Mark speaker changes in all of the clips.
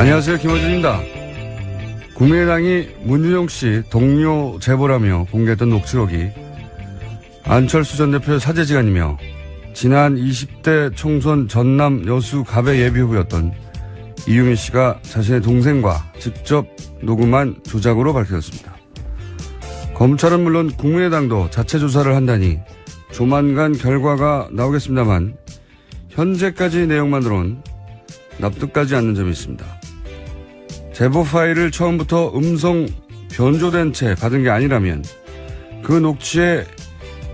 Speaker 1: 안녕하세요. 김어준입니다. 국민의당이 문준용 씨 동료 제보라며 공개했던 녹취록이 안철수 전 대표의 사제지간이며 지난 20대 총선 전남 여수 갑의 예비후보였던 이유미 씨가 자신의 동생과 직접 녹음한 조작으로 밝혀졌습니다. 검찰은 물론 국민의당도 자체 조사를 한다니 조만간 결과가 나오겠습니다만 현재까지 내용만으로는 납득하지 않는 점이 있습니다. 제보 파일을 처음부터 음성 변조된 채 받은 게 아니라면 그 녹취에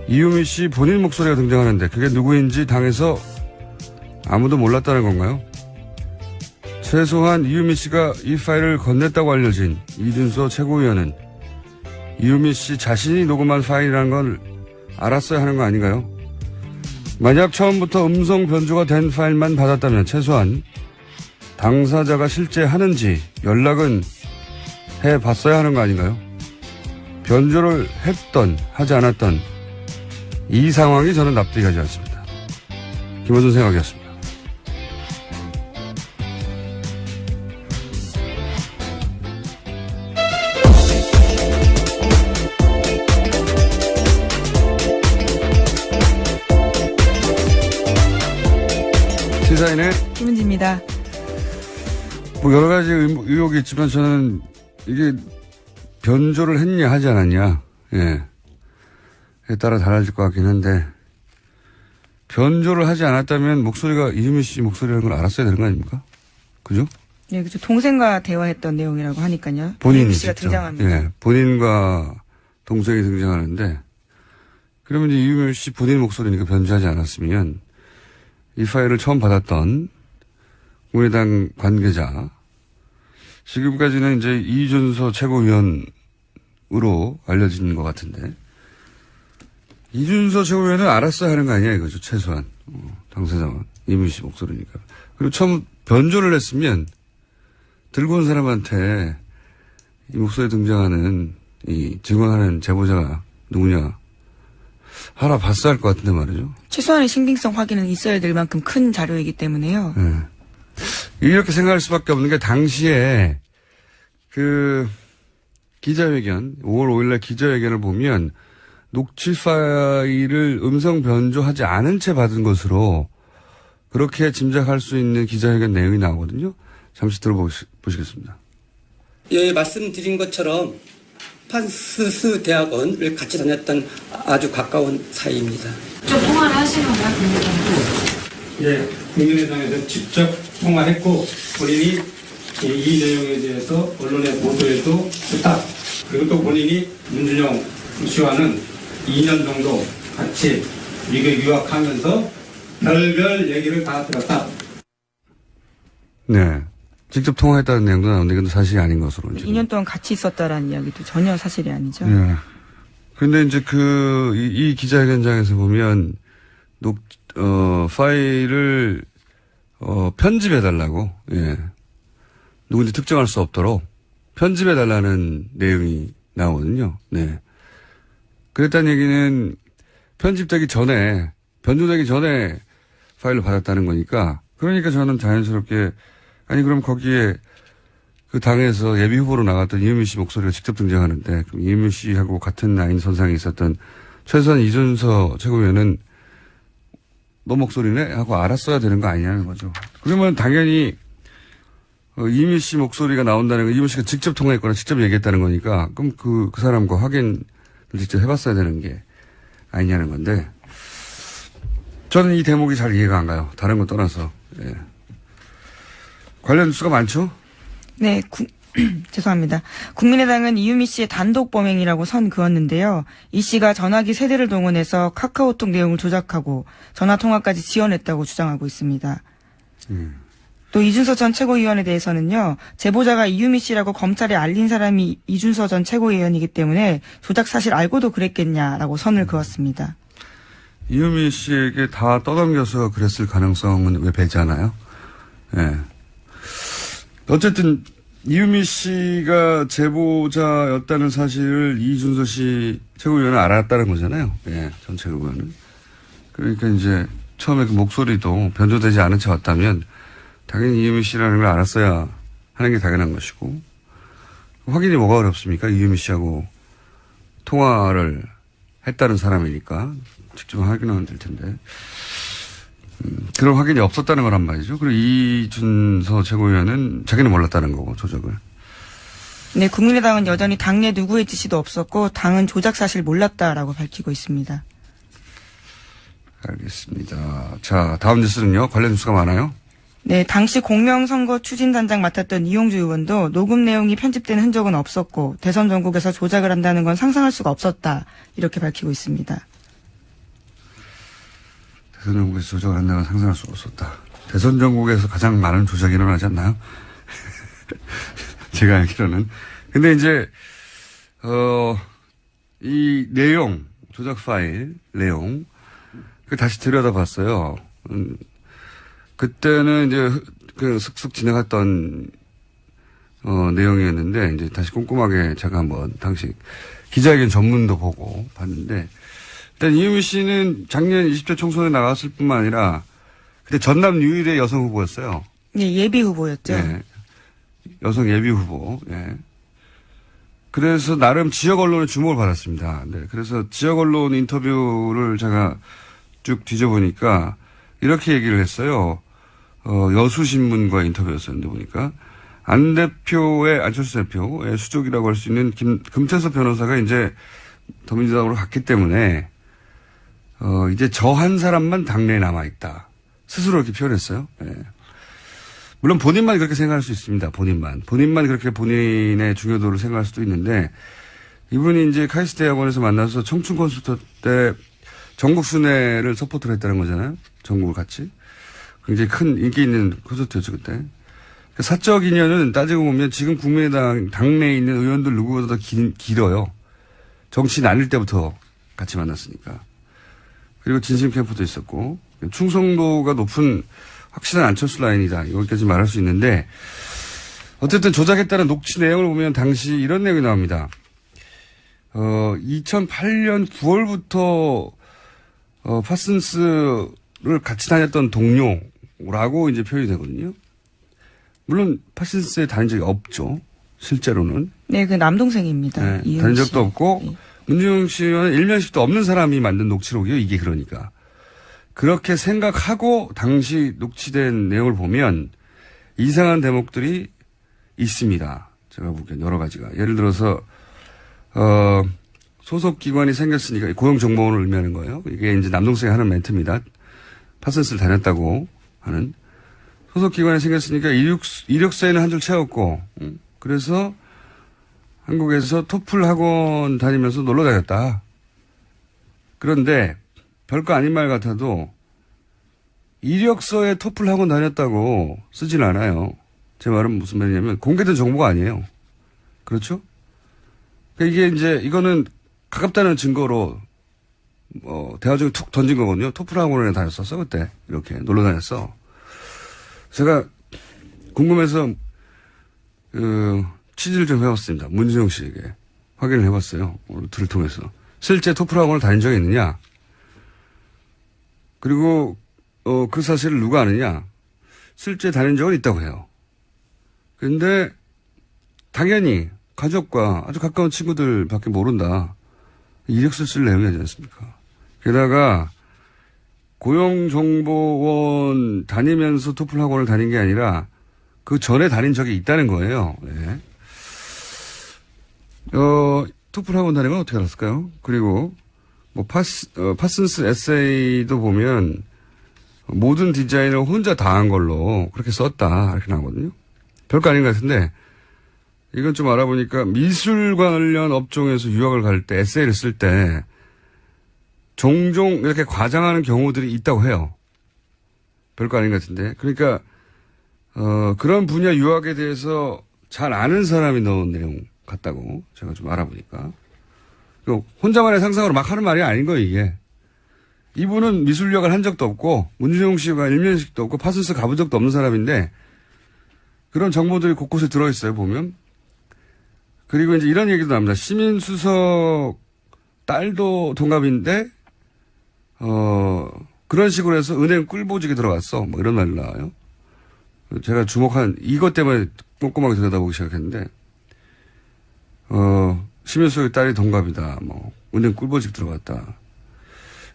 Speaker 1: 이유미 씨 본인 목소리가 등장하는데 그게 누구인지 당에서 아무도 몰랐다는 건가요? 최소한 이유미 씨가 이 파일을 건넸다고 알려진 이준서 최고위원은 이유미 씨 자신이 녹음한 파일이라는 걸 알았어야 하는 거 아닌가요? 만약 처음부터 음성 변조가 된 파일만 받았다면 최소한 당사자가 실제 하는지 연락은 해봤어야 하는 거 아닌가요? 변조를 했던 하지 않았던 이 상황이 저는 납득이 가지 않습니다. 김어준 생각이었습니다. 시사인의
Speaker 2: 김은지입니다.
Speaker 1: 뭐 여러 가지 의혹이 있지만 저는 이게 변조를 했냐 하지 않았냐, 예, 에 따라 달라질 것 같긴 한데 변조를 하지 않았다면 목소리가 이유미 씨 목소리라는 걸 알았어야 되는 거 아닙니까? 그죠?
Speaker 2: 네, 그죠. 동생과 대화했던 내용이라고 하니까요.
Speaker 1: 본인이
Speaker 2: 이유미 씨가
Speaker 1: 직접,
Speaker 2: 등장합니다.
Speaker 1: 예, 본인과 동생이 등장하는데 그러면 이제 이유미 씨 본인 목소리니까 변조하지 않았으면 이 파일을 처음 받았던 국민의당 관계자, 지금까지는 이제 이준서 최고위원으로 알려진 것 같은데, 이준서 최고위원은 알았어야 하는 거 아니야, 이거죠, 최소한. 당사자만. 이미 씨 목소리니까. 그리고 처음 변조를 했으면, 들고 온 사람한테 이 목소리에 등장하는 이 증언하는 제보자가 누구냐, 알아봤어야 할 것 같은데 말이죠.
Speaker 2: 최소한의 신빙성 확인은 있어야 될 만큼 큰 자료이기 때문에요.
Speaker 1: 네. 이렇게 생각할 수밖에 없는 게 당시에 그 기자회견 5월 5일날 기자회견을 보면 녹취 파일을 음성 변조하지 않은 채 받은 것으로 그렇게 짐작할 수 있는 기자회견 내용이 나오거든요. 잠시 들어보시겠습니다.
Speaker 3: 예, 말씀드린 것처럼 판스스 대학원을 같이 다녔던 아주 가까운 사이입니다.
Speaker 4: 좀 통화를 하신 건가요, 국민의당으로?
Speaker 3: 예, 국민의당에서 직접 통화했고 본인이 이 내용에 대해서 언론의 보도에도 했다. 그리고 또 본인이 문준용 씨와는 2년 정도 같이 미국 유학하면서 별별 얘기를 다 들었다.
Speaker 1: 네. 직접 통화했다는 내용도 나오는데 이건 사실이 아닌 것으로.
Speaker 2: 2년 동안 같이 있었다라는 이야기도 전혀 사실이 아니죠.
Speaker 1: 네. 근데 이제 이 기자회견장에서 보면 파일을 편집해달라고, 예. 누군지 특정할 수 없도록 편집해달라는 내용이 나오거든요. 네. 그랬다는 얘기는 편집되기 전에, 변조되기 전에 파일을 받았다는 거니까, 그러니까 저는 자연스럽게, 아니, 그럼 거기에 그 당에서 예비 후보로 나갔던 이유미 씨 목소리가 직접 등장하는데, 그럼 이유미 씨하고 같은 라인 선상에 있었던 최소한 이준서 최고위원은 너 목소리네? 하고 알았어야 되는 거 아니냐는 거죠. 그러면 당연히 이미 씨 목소리가 나온다는 건 이미 씨가 직접 통화했거나 직접 얘기했다는 거니까 그럼 그 사람과 확인을 직접 해봤어야 되는 게 아니냐는 건데 저는 이 대목이 잘 이해가 안 가요. 다른 거 떠나서. 예. 관련 뉴스가 많죠?
Speaker 2: 네, 죄송합니다. 국민의당은 이유미 씨의 단독 범행이라고 선 그었는데요. 이 씨가 전화기 세대를 동원해서 카카오톡 내용을 조작하고 전화통화까지 지원했다고 주장하고 있습니다. 또 이준서 전 최고위원에 대해서는요. 제보자가 이유미 씨라고 검찰에 알린 사람이 이준서 전 최고위원이기 때문에 조작 사실 알고도 그랬겠냐라고 선을 그었습니다.
Speaker 1: 이유미 씨에게 다 떠넘겨서 그랬을 가능성은 왜 배제하나요? 예. 어쨌든 이유미 씨가 제보자였다는 사실을 이준서 씨 최고위원은 알았다는 거잖아요. 예, 전 최고위원은. 그러니까 이제 처음에 그 목소리도 변조되지 않은 채 왔다면 당연히 이유미 씨라는 걸 알았어야 하는 게 당연한 것이고, 확인이 뭐가 어렵습니까? 이유미 씨하고 통화를 했다는 사람이니까 직접 확인하면 될 텐데. 그런 확인이 없었다는 거란 말이죠. 그리고 이준서 최고위원은 자기는 몰랐다는 거고, 조작을.
Speaker 2: 네, 국민의당은 여전히 당내 누구의 지시도 없었고 당은 조작 사실 몰랐다라고 밝히고 있습니다.
Speaker 1: 알겠습니다. 자, 다음 뉴스는요. 관련 뉴스가 많아요.
Speaker 2: 네, 당시 공명선거 추진단장 맡았던 이용주 의원도 녹음 내용이 편집된 흔적은 없었고 대선 전국에서 조작을 한다는 건 상상할 수가 없었다. 이렇게 밝히고 있습니다.
Speaker 1: 대선 전국에서 조작을 한다는 건 상상할 수가 없었다. 대선 전국에서 가장 많은 조작이 일어나지 않나요? 제가 알기로는. 근데 이제, 이 내용, 조작 파일 내용, 그 다시 들여다봤어요. 그때는 이제 그 슥슥 지나갔던 내용이었는데 이제 다시 꼼꼼하게 제가 한번 당시 기자회견 전문도 보고 봤는데 일단 이유미 씨는 작년 20대 총선에 나갔을 뿐만 아니라 그때 전남 유일의 여성 후보였어요.
Speaker 2: 네, 예비 후보였죠.
Speaker 1: 네. 여성 예비 후보. 예. 그래서 나름 지역 언론의 주목을 받았습니다. 네. 그래서 지역 언론 인터뷰를 제가 쭉 뒤져보니까 이렇게 얘기를 했어요. 여수신문과 인터뷰였었는데 보니까 안철수 대표의 수족이라고 할 수 있는 금태섭 변호사가 이제 더민주당으로 갔기 때문에 이제 저 한 사람만 당내에 남아있다. 스스로 이렇게 표현했어요. 예. 물론 본인만 그렇게 생각할 수 있습니다. 본인만 그렇게 본인의 중요도를 생각할 수도 있는데 이분이 이제 카이스트 대학원에서 만나서 청춘 콘서트 때 전국 순회를 서포트를 했다는 거잖아요. 전국을 같이. 굉장히 큰 인기 있는 콘서트였죠, 그때. 사적 인연은 따지고 보면 지금 국민의당 당내에 있는 의원들 누구보다 더 길어요. 정치 나뉠 때부터 같이 만났으니까. 그리고 진심 캠프도 있었고 충성도가 높은 확실한 안철수 라인이다. 이것까지 말할 수 있는데 어쨌든 조작했다는 녹취 내용을 보면 당시 이런 내용이 나옵니다. 2008년 9월부터 파슨스를 같이 다녔던 동료라고 이제 표현이 되거든요. 물론 파슨스에 다닌 적이 없죠. 실제로는.
Speaker 2: 네, 그 남동생입니다.
Speaker 1: 네, 다닌 적도 없고
Speaker 2: 네.
Speaker 1: 문준용 씨와는 일면식도 없는 사람이 만든 녹취록이에요. 이게 그러니까. 그렇게 생각하고 당시 녹취된 내용을 보면 이상한 대목들이 있습니다. 제가 보기엔 여러 가지가. 예를 들어서 소속 기관이 생겼으니까 고용정보원을 의미하는 거예요. 이게 이제 남동생이 하는 멘트입니다. 파슨스를 다녔다고 하는. 소속 기관이 생겼으니까 이력서에는 한 줄 채웠고 그래서 한국에서 토플 학원 다니면서 놀러 다녔다. 그런데 별거 아닌 말 같아도 이력서에 토플 학원 다녔다고 쓰진 않아요. 제 말은 무슨 말이냐면 공개된 정보가 아니에요. 그렇죠? 그러니까 이게 이제 이거는 가깝다는 증거로 대화 중에 툭 던진 거거든요. 토플 학원에 다녔었어 그때. 이렇게 놀러 다녔어. 제가 궁금해서 취재를 좀 해봤습니다. 문준용 씨에게 확인을 해봤어요. 루트를 통해서. 실제 토플 학원을 다닌 적이 있느냐? 그리고 그 사실을 누가 아느냐? 실제 다닌 적은 있다고 해요. 그런데 당연히 가족과 아주 가까운 친구들밖에 모른다. 이력서 쓸 내용이지 않습니까? 게다가 고용정보원 다니면서 토플 학원을 다닌 게 아니라 그 전에 다닌 적이 있다는 거예요. 네. 토플 학원 다닌 건 어떻게 알았을까요? 그리고 뭐 파슨스 에세이도 보면 모든 디자인을 혼자 다 한 걸로 그렇게 썼다 이렇게 나오거든요. 별거 아닌 것 같은데 이건 좀 알아보니까 미술 관련 업종에서 유학을 갈 때 에세이를 쓸 때 종종 이렇게 과장하는 경우들이 있다고 해요. 별거 아닌 것 같은데. 그러니까 그런 분야 유학에 대해서 잘 아는 사람이 넣은 내용 같다고 제가 좀 알아보니까. 혼자만의 상상으로 막 하는 말이 아닌 거예요, 이게. 이분은 미술 유학을 한 적도 없고 문준용 씨가 일면식도 없고 파슨스 가본 적도 없는 사람인데 그런 정보들이 곳곳에 들어있어요, 보면. 그리고 이제 이런 얘기도 나옵니다. 시민수석 딸도 동갑인데 그런 식으로 해서 은행 꿀보직에 들어갔어. 뭐 이런 말이 나와요. 제가 주목한 이것 때문에 꼼꼼하게 들여다보기 시작했는데, 심현숙의 딸이 동갑이다. 뭐, 은행 꿀보직 들어갔다.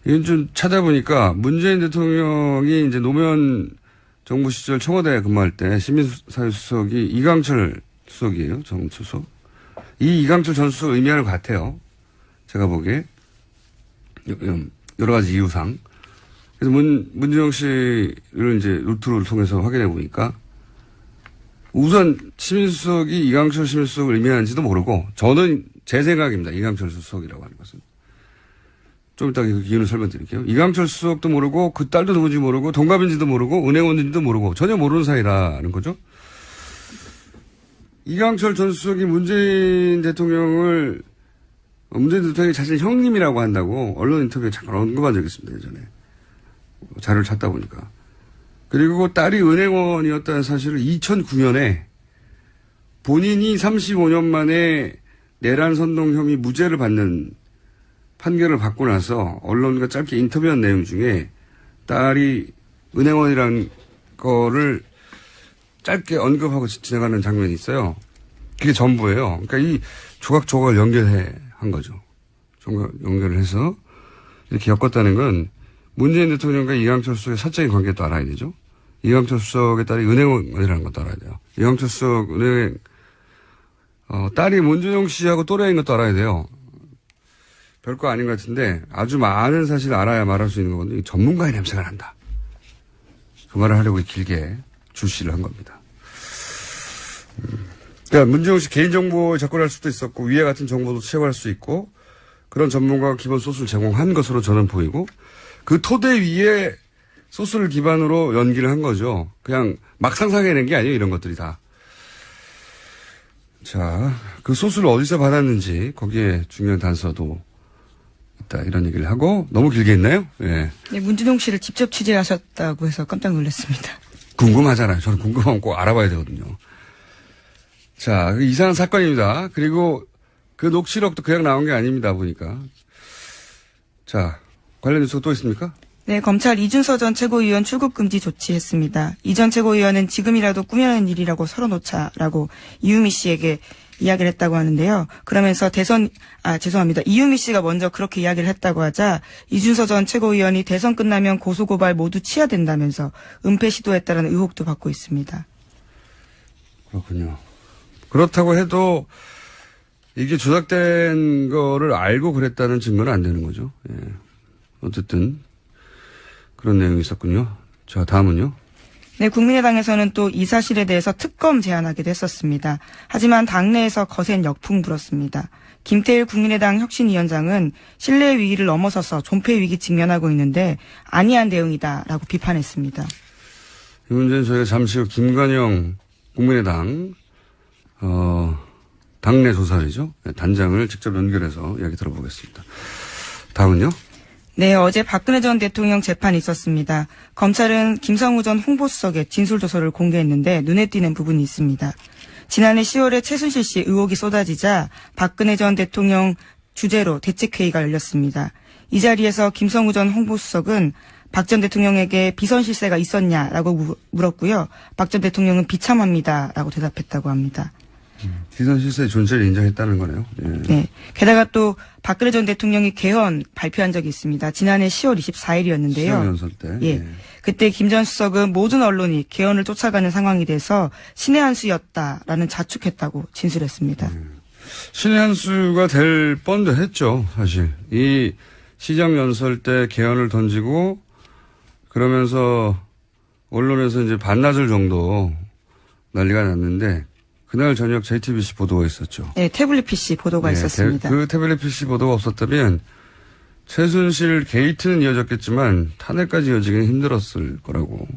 Speaker 1: 이건 좀 찾아보니까 문재인 대통령이 이제 노무현 정부 시절 청와대에 근무할 때 시민사회수석이 이강철 수석이에요. 전 수석. 이 이강철 전 수석 의미하는 것 같아요. 제가 보기에. 여러 가지 이유상. 그래서 문준영 씨를 이제 루트를 통해서 확인해 보니까 우선 시민수석이 이강철 시민수석을 의미하는지도 모르고 저는 제 생각입니다. 이강철 수석이라고 하는 것은. 좀 이따 그 이유를 설명드릴게요. 이강철 수석도 모르고 그 딸도 누군지 모르고 동갑인지도 모르고 은행원인지도 모르고 전혀 모르는 사이라는 거죠. 이강철 전 수석이 문재인 대통령이 자신 형님이라고 한다고 언론 인터뷰에 잠깐 언급한 적이 있습니다. 예전에. 자료를 찾다 보니까. 그리고 딸이 은행원이었다는 사실을 2009년에 본인이 35년 만에 내란 선동 혐의 무죄를 받는 판결을 받고 나서 언론과 짧게 인터뷰한 내용 중에 딸이 은행원이라는 거를 짧게 언급하고 지나가는 장면이 있어요. 그게 전부예요. 그러니까 이 조각조각을 한 거죠. 연결을 해서 이렇게 엮었다는 건 문재인 대통령과 이강철 수석의 사적인 관계도 알아야 되죠. 이강철 수석의 딸이 은행원이라는 것도 알아야 돼요. 이강철 수석 은행 딸이 문준용 씨하고 또래인 것도 알아야 돼요. 별거 아닌 것 같은데 아주 많은 사실을 알아야 말할 수 있는 건데 전문가의 냄새가 난다. 그 말을 하려고 길게 주시를 한 겁니다. 그러니까 문준용 씨 개인정보에 접근할 수도 있었고 위에 같은 정보도 채굴할 수 있고 그런 전문가가 기본 소스를 제공한 것으로 저는 보이고 그 토대 위에 소스를 기반으로 연기를 한 거죠. 그냥 막 상상해낸 게 아니에요. 이런 것들이 다. 자, 그 소스를 어디서 받았는지 거기에 중요한 단서도 있다. 이런 얘기를 하고 너무 길게 했나요? 예.
Speaker 2: 네, 문준용 씨를 직접 취재하셨다고 해서 깜짝 놀랐습니다.
Speaker 1: 궁금하잖아요. 저는 궁금하면 꼭 알아봐야 되거든요. 자, 이상한 사건입니다. 그리고 그 녹취록도 그냥 나온 게 아닙니다. 보니까. 자, 관련 뉴스가 또 있습니까?
Speaker 2: 네, 검찰 이준서 전 최고위원 출국 금지 조치했습니다. 이 전 최고위원은 지금이라도 꾸며낸 일이라고 서러놓자라고 이유미 씨에게 이야기를 했다고 하는데요. 그러면서 이유미 씨가 먼저 그렇게 이야기를 했다고 하자 이준서 전 최고위원이 대선 끝나면 고소고발 모두 취하된다면서 은폐 시도했다는 의혹도 받고 있습니다.
Speaker 1: 그렇군요. 그렇다고 해도 이게 조작된 거를 알고 그랬다는 증거는 안 되는 거죠. 예. 어쨌든 그런 내용이 있었군요. 자, 다음은요.
Speaker 2: 네, 국민의당에서는 또 이 사실에 대해서 특검 제안하기도 했었습니다. 하지만 당내에서 거센 역풍 불었습니다. 김태일 국민의당 혁신위원장은 신뢰 위기를 넘어서서 존폐 위기 직면하고 있는데 아니한 대응이다라고 비판했습니다.
Speaker 1: 이 문제는 저희가 잠시 후 김관영 국민의당 당내 조사위죠. 단장을 직접 연결해서 이야기 들어보겠습니다. 다음은요.
Speaker 2: 네, 어제 박근혜 전 대통령 재판이 있었습니다. 검찰은 김성우 전 홍보수석의 진술조서를 공개했는데 눈에 띄는 부분이 있습니다. 지난해 10월에 최순실 씨 의혹이 쏟아지자 박근혜 전 대통령 주재로 대책회의가 열렸습니다. 이 자리에서 김성우 전 홍보수석은 박 전 대통령에게 비선 실세가 있었냐라고 물었고요. 박 전 대통령은 비참합니다라고 대답했다고 합니다.
Speaker 1: 비선 실세의 존재를 인정했다는 거네요. 예.
Speaker 2: 네. 게다가 또 박근혜 전 대통령이 개헌 발표한 적이 있습니다. 지난해 10월 24일이었는데요.
Speaker 1: 시정연설 때.
Speaker 2: 예.
Speaker 1: 예.
Speaker 2: 그때 김 전 수석은 모든 언론이 개헌을 쫓아가는 상황이 돼서 신의 한 수였다라는 자축했다고 진술했습니다.
Speaker 1: 신의 한 수가 될 뻔도 했죠. 사실. 이 시정연설 때 개헌을 던지고 그러면서 언론에서 이제 반나절 정도 난리가 났는데 그날 저녁 JTBC 보도가 있었죠.
Speaker 2: 네, 태블릿 PC 보도가 있었습니다.
Speaker 1: 그 태블릿 PC 보도가 없었다면 최순실 게이트는 이어졌겠지만 탄핵까지 이어지기는 힘들었을 거라고.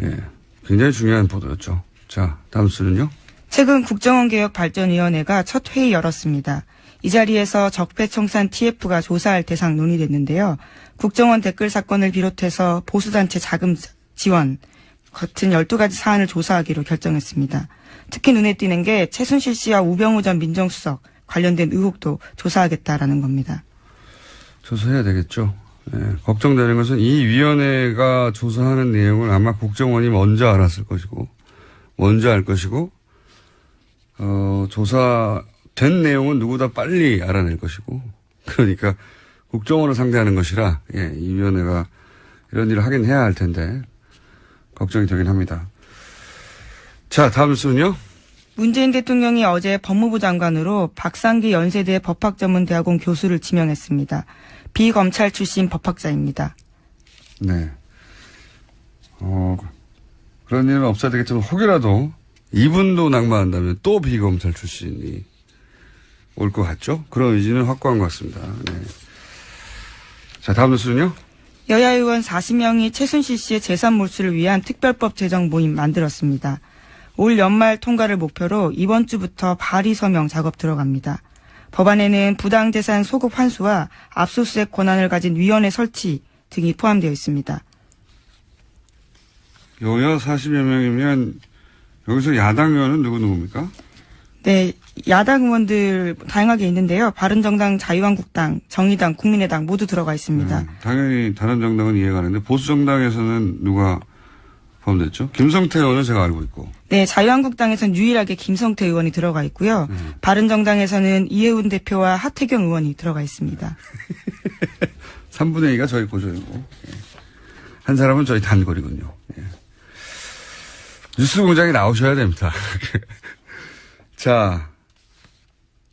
Speaker 1: 예, 굉장히 중요한 보도였죠. 자, 다음 수는요.
Speaker 2: 최근 국정원개혁발전위원회가 첫 회의 열었습니다. 이 자리에서 적폐청산 TF가 조사할 대상 논의됐는데요. 국정원 댓글 사건을 비롯해서 보수단체 자금 지원 같은 12가지 사안을 조사하기로 결정했습니다. 특히 눈에 띄는 게 최순실 씨와 우병우 전 민정수석 관련된 의혹도 조사하겠다라는 겁니다.
Speaker 1: 조사해야 되겠죠. 예, 걱정되는 것은 이 위원회가 조사하는 내용을 아마 국정원이 먼저 알았을 것이고 먼저 알 것이고, 조사된 내용은 누구보다 빨리 알아낼 것이고, 그러니까 국정원을 상대하는 것이라, 예, 이 위원회가 이런 일을 하긴 해야 할 텐데, 걱정이 되긴 합니다. 자, 다음 뉴스는요?
Speaker 2: 문재인 대통령이 어제 법무부 장관으로 박상기 연세대 법학전문대학원 교수를 지명했습니다. 비검찰 출신 법학자입니다.
Speaker 1: 네. 그런 일은 없어야 되겠지만, 혹여라도 이분도 낙마한다면 또 비검찰 출신이 올 것 같죠? 그런 의지는 확고한 것 같습니다. 네. 자, 다음 뉴스는요?
Speaker 2: 여야 의원 40명이 최순실 씨의 재산 몰수를 위한 특별법 제정 모임 만들었습니다. 올 연말 통과를 목표로 이번 주부터 발의 서명 작업 들어갑니다. 법안에는 부당재산 소급 환수와 압수수색 권한을 가진 위원회 설치 등이 포함되어 있습니다.
Speaker 1: 여야 40여 명이면 여기서 야당 의원은 누구입니까?
Speaker 2: 네, 야당 의원들 다양하게 있는데요. 바른정당, 자유한국당, 정의당, 국민의당 모두 들어가 있습니다.
Speaker 1: 당연히 다른 정당은 이해가 가는데 보수정당에서는 누가 포함됐죠? 김성태 의원은 제가 알고 있고.
Speaker 2: 네, 자유한국당에서는 유일하게 김성태 의원이 들어가 있고요. 바른정당에서는 이해운 대표와 하태경 의원이 들어가 있습니다.
Speaker 1: 3분의 2가 저희 고조이고 한 사람은 저희 단골이군요. 예. 뉴스 공장에 나오셔야 됩니다. 자,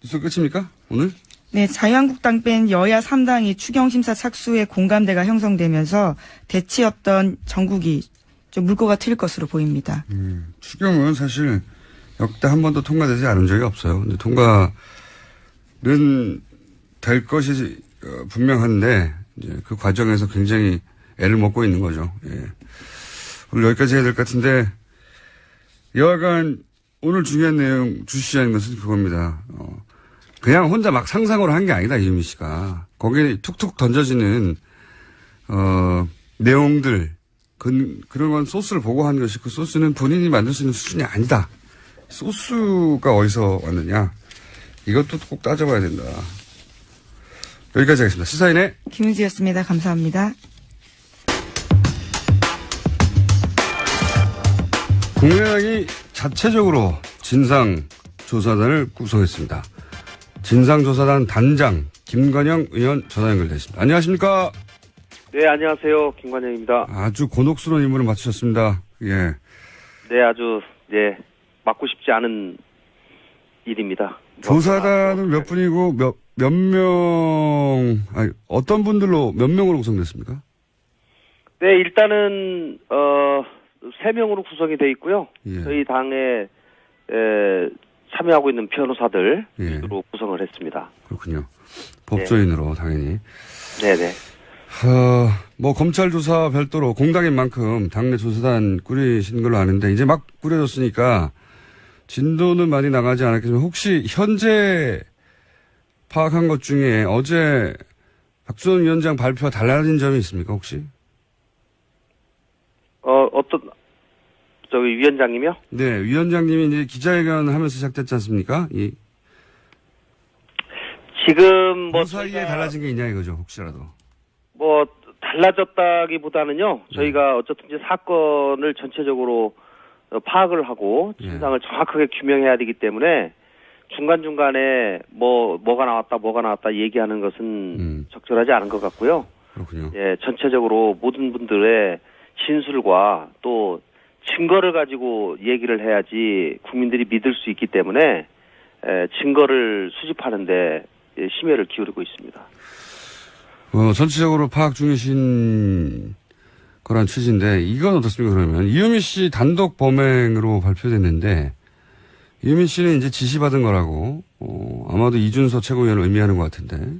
Speaker 1: 뉴스 끝입니까? 오늘?
Speaker 2: 네, 자유한국당 뺀 여야 3당이 추경심사 착수에 공감대가 형성되면서 대치였던 전국이 좀 물꼬가 트일 것으로 보입니다.
Speaker 1: 추경은 사실 역대 한 번도 통과되지 않은 적이 없어요. 근데 통과는 될 것이 분명한데 이제 그 과정에서 굉장히 애를 먹고 있는 거죠. 예. 오늘 여기까지 해야 될 것 같은데 여하간 오늘 중요한 내용 주시하는 것은 그겁니다. 그냥 혼자 막 상상으로 한 게 아니다, 이유미 씨가. 거기에 툭툭 던져지는, 내용들, 그런 건 소스를 보고 한 것이 그 소스는 본인이 만들 수 있는 수준이 아니다. 소스가 어디서 왔느냐. 이것도 꼭 따져봐야 된다. 여기까지 하겠습니다. 시사인의
Speaker 2: 김은지였습니다. 감사합니다.
Speaker 1: 국민의당이 자체적으로 진상조사단을 구성했습니다. 진상조사단 단장 김관영 의원 전화 연결되어 있습니다. 안녕하십니까?
Speaker 5: 네, 안녕하세요. 김관영입니다.
Speaker 1: 아주 곤혹스러운 임무를 맡으셨습니다. 예.
Speaker 5: 네, 아주, 맡고 싶지 않은 일입니다.
Speaker 1: 조사단은 몇 분이고, 어떤 분들로, 몇 명으로 구성됐습니까?
Speaker 5: 네, 일단은, 3명으로 구성이 되어 있고요.
Speaker 1: 예.
Speaker 5: 저희 당에, 참여하고 있는 변호사들,
Speaker 1: 예.
Speaker 5: 위주로 구성을 했습니다.
Speaker 1: 그렇군요. 법조인으로, 당연히.
Speaker 5: 네네.
Speaker 1: 검찰 조사 별도로 공당인 만큼 당내 조사단 꾸리신 걸로 아는데, 이제 막 꾸려졌으니까, 진도는 많이 나가지 않았겠지만, 혹시 현재 파악한 것 중에 어제 박수원 위원장 발표와 달라진 점이 있습니까, 혹시?
Speaker 5: 위원장님이요?
Speaker 1: 네, 위원장님이 이제 기자회견 하면서 시작됐지 않습니까?
Speaker 5: 지금
Speaker 1: 그 사이에 달라진 게 있냐 이거죠, 혹시라도.
Speaker 5: 달라졌다기보다는요, 저희가 어쨌든 이제 사건을 전체적으로 파악을 하고 진상을 정확하게 규명해야 되기 때문에 중간중간에 뭐가 나왔다 얘기하는 것은 적절하지 않은 것 같고요.
Speaker 1: 그렇군요.
Speaker 5: 예, 전체적으로 모든 분들의 진술과 또 증거를 가지고 얘기를 해야지 국민들이 믿을 수 있기 때문에 증거를 수집하는데 심혈을 기울이고 있습니다.
Speaker 1: 전체적으로 파악 중이신 거란 취지인데, 이건 어떻습니까, 그러면? 이유미 씨 단독 범행으로 발표됐는데, 이유미 씨는 이제 지시받은 거라고, 아마도 이준서 최고위원을 의미하는 것 같은데,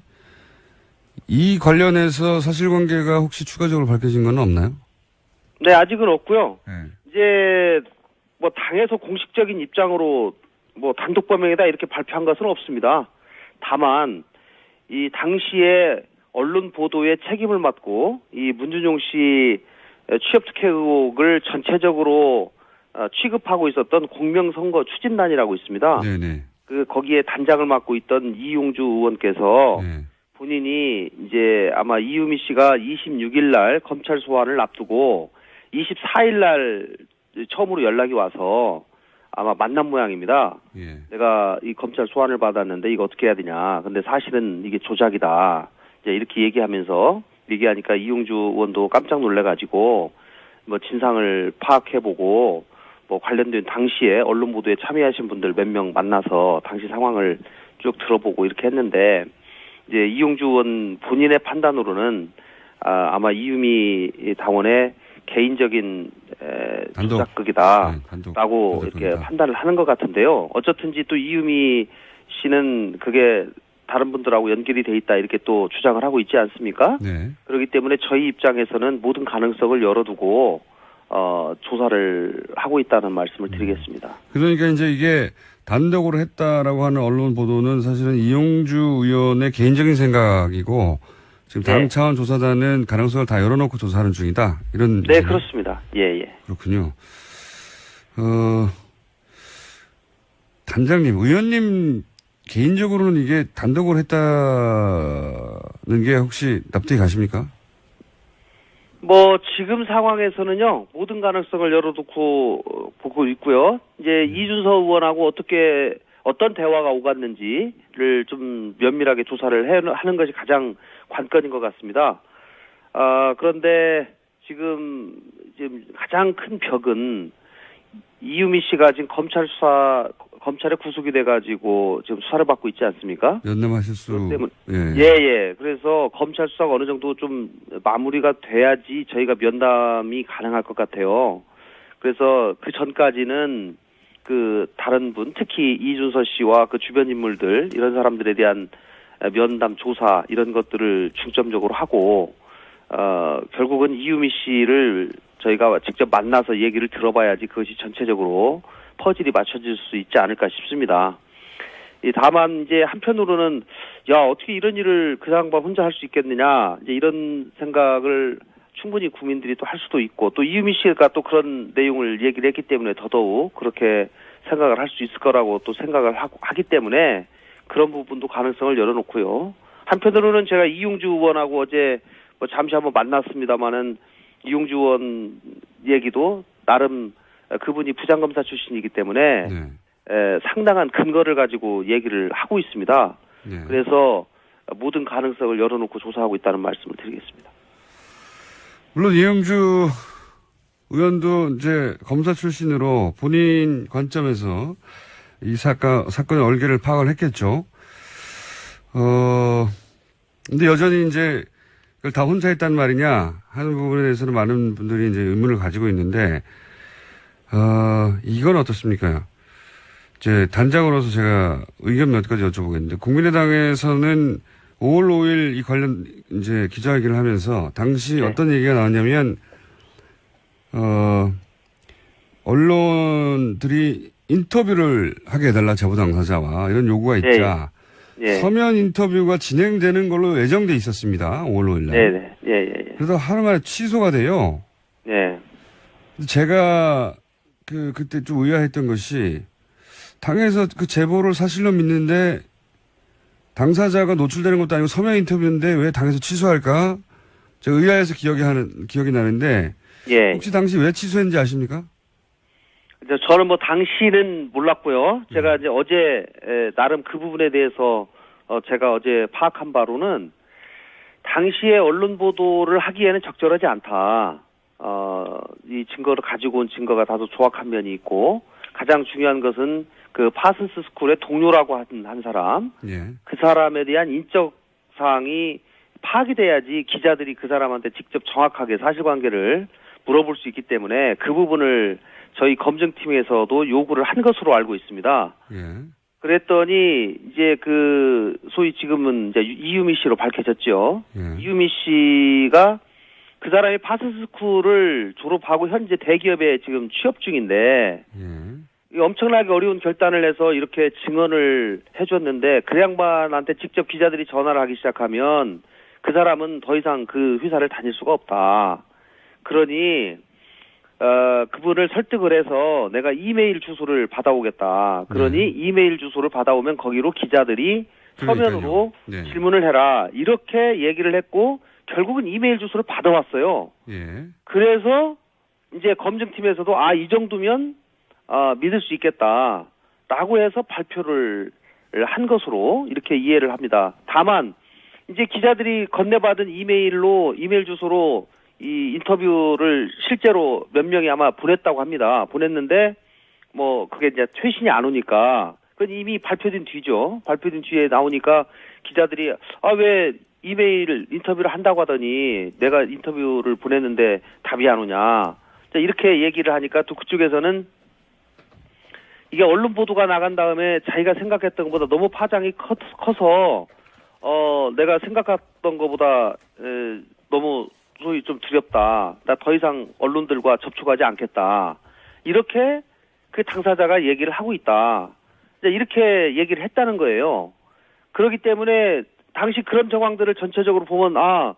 Speaker 1: 이 관련해서 사실관계가 혹시 추가적으로 밝혀진 건 없나요?
Speaker 5: 네, 아직은 없고요.
Speaker 1: 네.
Speaker 5: 이제, 당에서 공식적인 입장으로, 단독 범행이다 이렇게 발표한 것은 없습니다. 다만, 이 당시에 언론 보도에 책임을 맡고 이 문준용 씨 취업 특혜 의혹을 전체적으로 취급하고 있었던 공명선거 추진단이라고 있습니다.
Speaker 1: 네네.
Speaker 5: 거기에 단장을 맡고 있던 이용주 의원께서
Speaker 1: 네.
Speaker 5: 본인이 이제 아마 이유미 씨가 26일 날 검찰 소환을 앞두고 24일 날 처음으로 연락이 와서 아마 만난 모양입니다.
Speaker 1: 예.
Speaker 5: 내가 이 검찰 소환을 받았는데 이거 어떻게 해야 되냐. 근데 사실은 이게 조작이다. 이제 이렇게 얘기하니까 이용주 의원도 깜짝 놀래가지고 뭐 진상을 파악해보고 뭐 관련된 당시에 언론 보도에 참여하신 분들 몇 명 만나서 당시 상황을 쭉 들어보고 이렇게 했는데 이제 이용주 의원 본인의 판단으로는 아마 이유미 당원의 개인적인 조작극이다라고 이렇게 판단을 하는 것 같은데요. 어쨌든지 또 이유미 씨는 그게 다른 분들하고 연결이 돼 있다 이렇게 또 주장을 하고 있지 않습니까?
Speaker 1: 네.
Speaker 5: 그렇기 때문에 저희 입장에서는 모든 가능성을 열어두고 조사를 하고 있다는 말씀을 드리겠습니다.
Speaker 1: 그러니까 이제 이게 단독으로 했다라고 하는 언론 보도는 사실은 이용주 의원의 개인적인 생각이고 지금 당 차원 조사단은 가능성을 다 열어놓고 조사하는 중이다. 이런.
Speaker 5: 네, 그렇습니다. 예.
Speaker 1: 그렇군요. 단장님, 의원님 개인적으로는 이게 단독으로 했다는 게 혹시 납득이 가십니까?
Speaker 5: 뭐 지금 상황에서는요 모든 가능성을 열어두고 보고 있고요. 이제 이준서 의원하고 어떤 대화가 오갔는지를 좀 면밀하게 조사를 하는 것이 가장 관건인 것 같습니다. 그런데 지금 가장 큰 벽은 이유미 씨가 지금 검찰에 구속이 돼가지고 지금 수사를 받고 있지 않습니까?
Speaker 1: 면담하실 수.
Speaker 5: 예. 그래서 검찰 수사가 어느 정도 좀 마무리가 돼야지 저희가 면담이 가능할 것 같아요. 그래서 그 전까지는 그 다른 분, 특히 이준서 씨와 그 주변 인물들 이런 사람들에 대한 면담 조사 이런 것들을 중점적으로 하고 결국은 이유미 씨를 저희가 직접 만나서 얘기를 들어봐야지 그것이 전체적으로 퍼즐이 맞춰질 수 있지 않을까 싶습니다. 다만 이제 한편으로는 어떻게 이런 일을 그 양반 혼자 할 수 있겠느냐 이제 이런 생각을 충분히 국민들이 또 할 수도 있고 또 이유미 씨가 또 그런 내용을 얘기를 했기 때문에 더더욱 그렇게 생각을 할 수 있을 거라고 또 생각을 하기 때문에 그런 부분도 가능성을 열어놓고요. 한편으로는 제가 이용주 의원하고 어제 뭐 잠시 한번 만났습니다마는 이용주 의원 얘기도 나름 그분이 부장검사 출신이기 때문에 상당한 근거를 가지고 얘기를 하고 있습니다. 그래서 모든 가능성을 열어놓고 조사하고 있다는 말씀을 드리겠습니다.
Speaker 1: 물론 이용주 의원도 이제 검사 출신으로 본인 관점에서 이 사건의 얼개를 파악을 했겠죠. 근데 여전히 이제 그걸 다 혼자 했단 말이냐 하는 부분에 대해서는 많은 분들이 이제 의문을 가지고 있는데, 이건 어떻습니까? 이제 단장으로서 제가 의견 몇 가지 여쭤보겠는데, 국민의당에서는 5월 5일 이 관련 이제 기자회견을 하면서 당시 어떤 얘기가 나왔냐면, 언론들이 인터뷰를 하게 해달라 제보 당사자와 이런 요구가 있자 서면 인터뷰가 진행되는 걸로 예정돼 있었습니다. 5월 5일 날. 그래서 하루 만에 취소가 돼요. 제가 그때 좀 의아했던 것이 당에서 그 제보를 사실로 믿는데 당사자가 노출되는 것도 아니고 서면 인터뷰인데 왜 당에서 취소할까? 제가 의아해서 기억이 나는데 혹시 당시 왜 취소했는지 아십니까?
Speaker 5: 저는 뭐 당시는 몰랐고요. 제가 이제 어제 나름 그 부분에 대해서 제가 어제 파악한 바로는 당시에 언론 보도를 하기에는 적절하지 않다. 이 증거를 가지고 온 증거가 다소 조악한 면이 있고 가장 중요한 것은 그 파슨스 스쿨의 동료라고 한 사람, 그 사람에 대한 인적 사항이 파악이 돼야지 기자들이 그 사람한테 직접 정확하게 사실관계를 물어볼 수 있기 때문에 그 부분을 저희 검증팀에서도 요구를 한 것으로 알고 있습니다. 그랬더니 이제 소위 지금은 이제 이유미 씨로 밝혀졌죠. 이유미 씨가 그 사람이 파슨스쿨을 졸업하고 현재 대기업에 지금 취업 중인데 엄청나게 어려운 결단을 해서 이렇게 증언을 해줬는데 그 양반한테 직접 기자들이 전화를 하기 시작하면 그 사람은 더 이상 그 회사를 다닐 수가 없다. 그러니 그분을 설득을 해서 내가 이메일 주소를 받아오겠다. 그러니 이메일 주소를 받아오면 거기로 기자들이 서면으로 질문을 해라. 이렇게 얘기를 했고 결국은 이메일 주소를 받아왔어요. 그래서 이제 검증팀에서도 이 정도면 믿을 수 있겠다라고 해서 발표를 한 것으로 이렇게 이해를 합니다. 다만 이제 기자들이 건네받은 이메일 주소로 이 인터뷰를 실제로 몇 명이 아마 보냈다고 합니다. 보냈는데 뭐 그게 이제 퇴신이 안 오니까 그건 이미 발표된 뒤죠. 발표된 뒤에 나오니까 기자들이 왜 이메일 인터뷰를 한다고 하더니 내가 인터뷰를 보냈는데 답이 안 오냐. 이렇게 얘기를 하니까 또 그쪽에서는 이게 언론 보도가 나간 다음에 자기가 생각했던 것보다 너무 파장이 커서 내가 생각했던 것보다 너무 소위 좀 두렵다. 나 더 이상 언론들과 접촉하지 않겠다. 이렇게 그 당사자가 얘기를 하고 있다. 이렇게 얘기를 했다는 거예요. 그렇기 때문에 당시 그런 정황들을 전체적으로 보면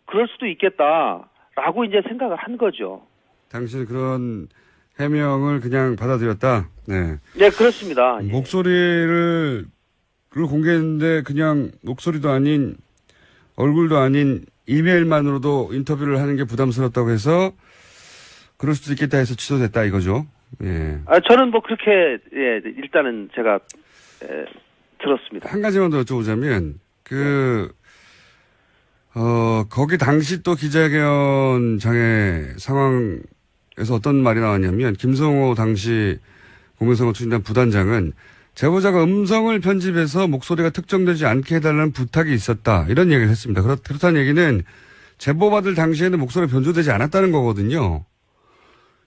Speaker 5: 그럴 수도 있겠다라고 이제 생각을 한 거죠.
Speaker 1: 당신은 그런 해명을 그냥 받아들였다. 네.
Speaker 5: 네, 그렇습니다.
Speaker 1: 목소리를 공개했는데 그냥 목소리도 아닌 얼굴도 아닌 이메일만으로도 인터뷰를 하는 게 부담스럽다고 해서 그럴 수도 있겠다 해서 취소됐다 이거죠. 예.
Speaker 5: 저는 뭐 그렇게 일단은 제가 들었습니다.
Speaker 1: 한 가지만 더 여쭤보자면 거기 당시 또 기자회견장의 상황에서 어떤 말이 나왔냐면 김성호 당시 공명선거 추진단 부단장은 제보자가 음성을 편집해서 목소리가 특정되지 않게 해달라는 부탁이 있었다. 이런 얘기를 했습니다. 그렇다는 얘기는 제보받을 당시에는 목소리가 변조되지 않았다는 거거든요.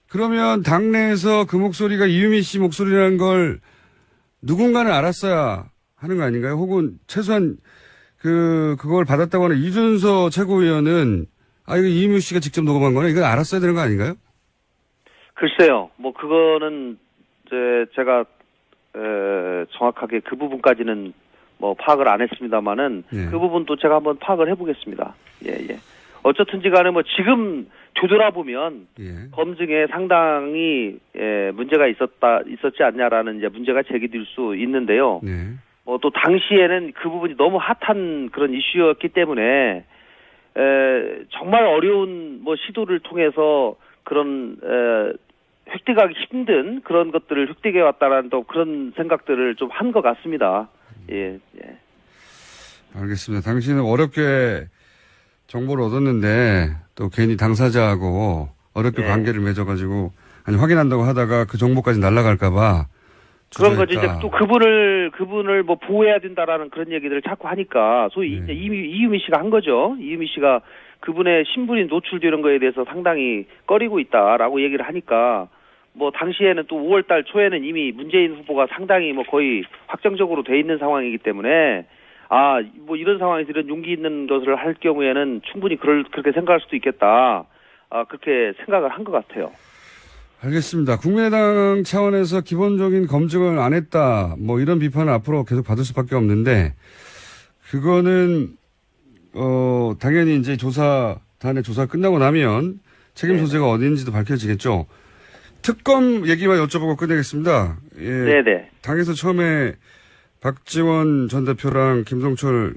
Speaker 1: 그러면 당내에서 그 목소리가 이유미 씨 목소리라는 걸 누군가는 알았어야 하는 거 아닌가요? 혹은 최소한 그걸 받았다고 하는 이준서 최고위원은 이거 이유미 씨가 직접 녹음한 거네? 이걸 알았어야 되는 거 아닌가요?
Speaker 5: 글쎄요. 뭐 그거는 제가 정확하게 그 부분까지는 뭐 파악을 안 했습니다만은 그 부분도 제가 한번 파악을 해보겠습니다. 예. 어쨌든지 간에 뭐 지금 되돌아보면 검증에 상당히 문제가 있었지 않냐라는 이제 문제가 제기될 수 있는데요. 또 당시에는 그 부분이 너무 핫한 그런 이슈였기 때문에 정말 어려운 뭐 시도를 통해서 그런 획득하기 힘든 그런 것들을 획득해 왔다라는 또 그런 생각들을 좀 한 것 같습니다. 예.
Speaker 1: 알겠습니다. 당신은 어렵게 정보를 얻었는데 또 괜히 당사자하고 어렵게 관계를 맺어가지고 확인한다고 하다가 그 정보까지 날아갈까봐
Speaker 5: 그런 거지. 이제 또 그분을 뭐 보호해야 된다라는 그런 얘기들을 자꾸 하니까 소위 이제 이유미 씨가 한 거죠. 이유미 씨가 그분의 신분이 노출되는 거에 대해서 상당히 꺼리고 있다라고 얘기를 하니까 뭐 당시에는 또 5월달 초에는 이미 문재인 후보가 상당히 뭐 거의 확정적으로 돼 있는 상황이기 때문에 뭐 이런 상황에서 이런 용기 있는 것을 할 경우에는 충분히 그렇게 생각할 수도 있겠다. 그렇게 생각을 한 것 같아요.
Speaker 1: 알겠습니다. 국민의당 차원에서 기본적인 검증을 안 했다. 뭐 이런 비판을 앞으로 계속 받을 수밖에 없는데 그거는 당연히 이제 단의 조사 끝나고 나면 책임 소재가 어디인지도 밝혀지겠죠. 특검 얘기만 여쭤보고 끝내겠습니다.
Speaker 5: 네네.
Speaker 1: 당에서 처음에 박지원 전 대표랑 김성철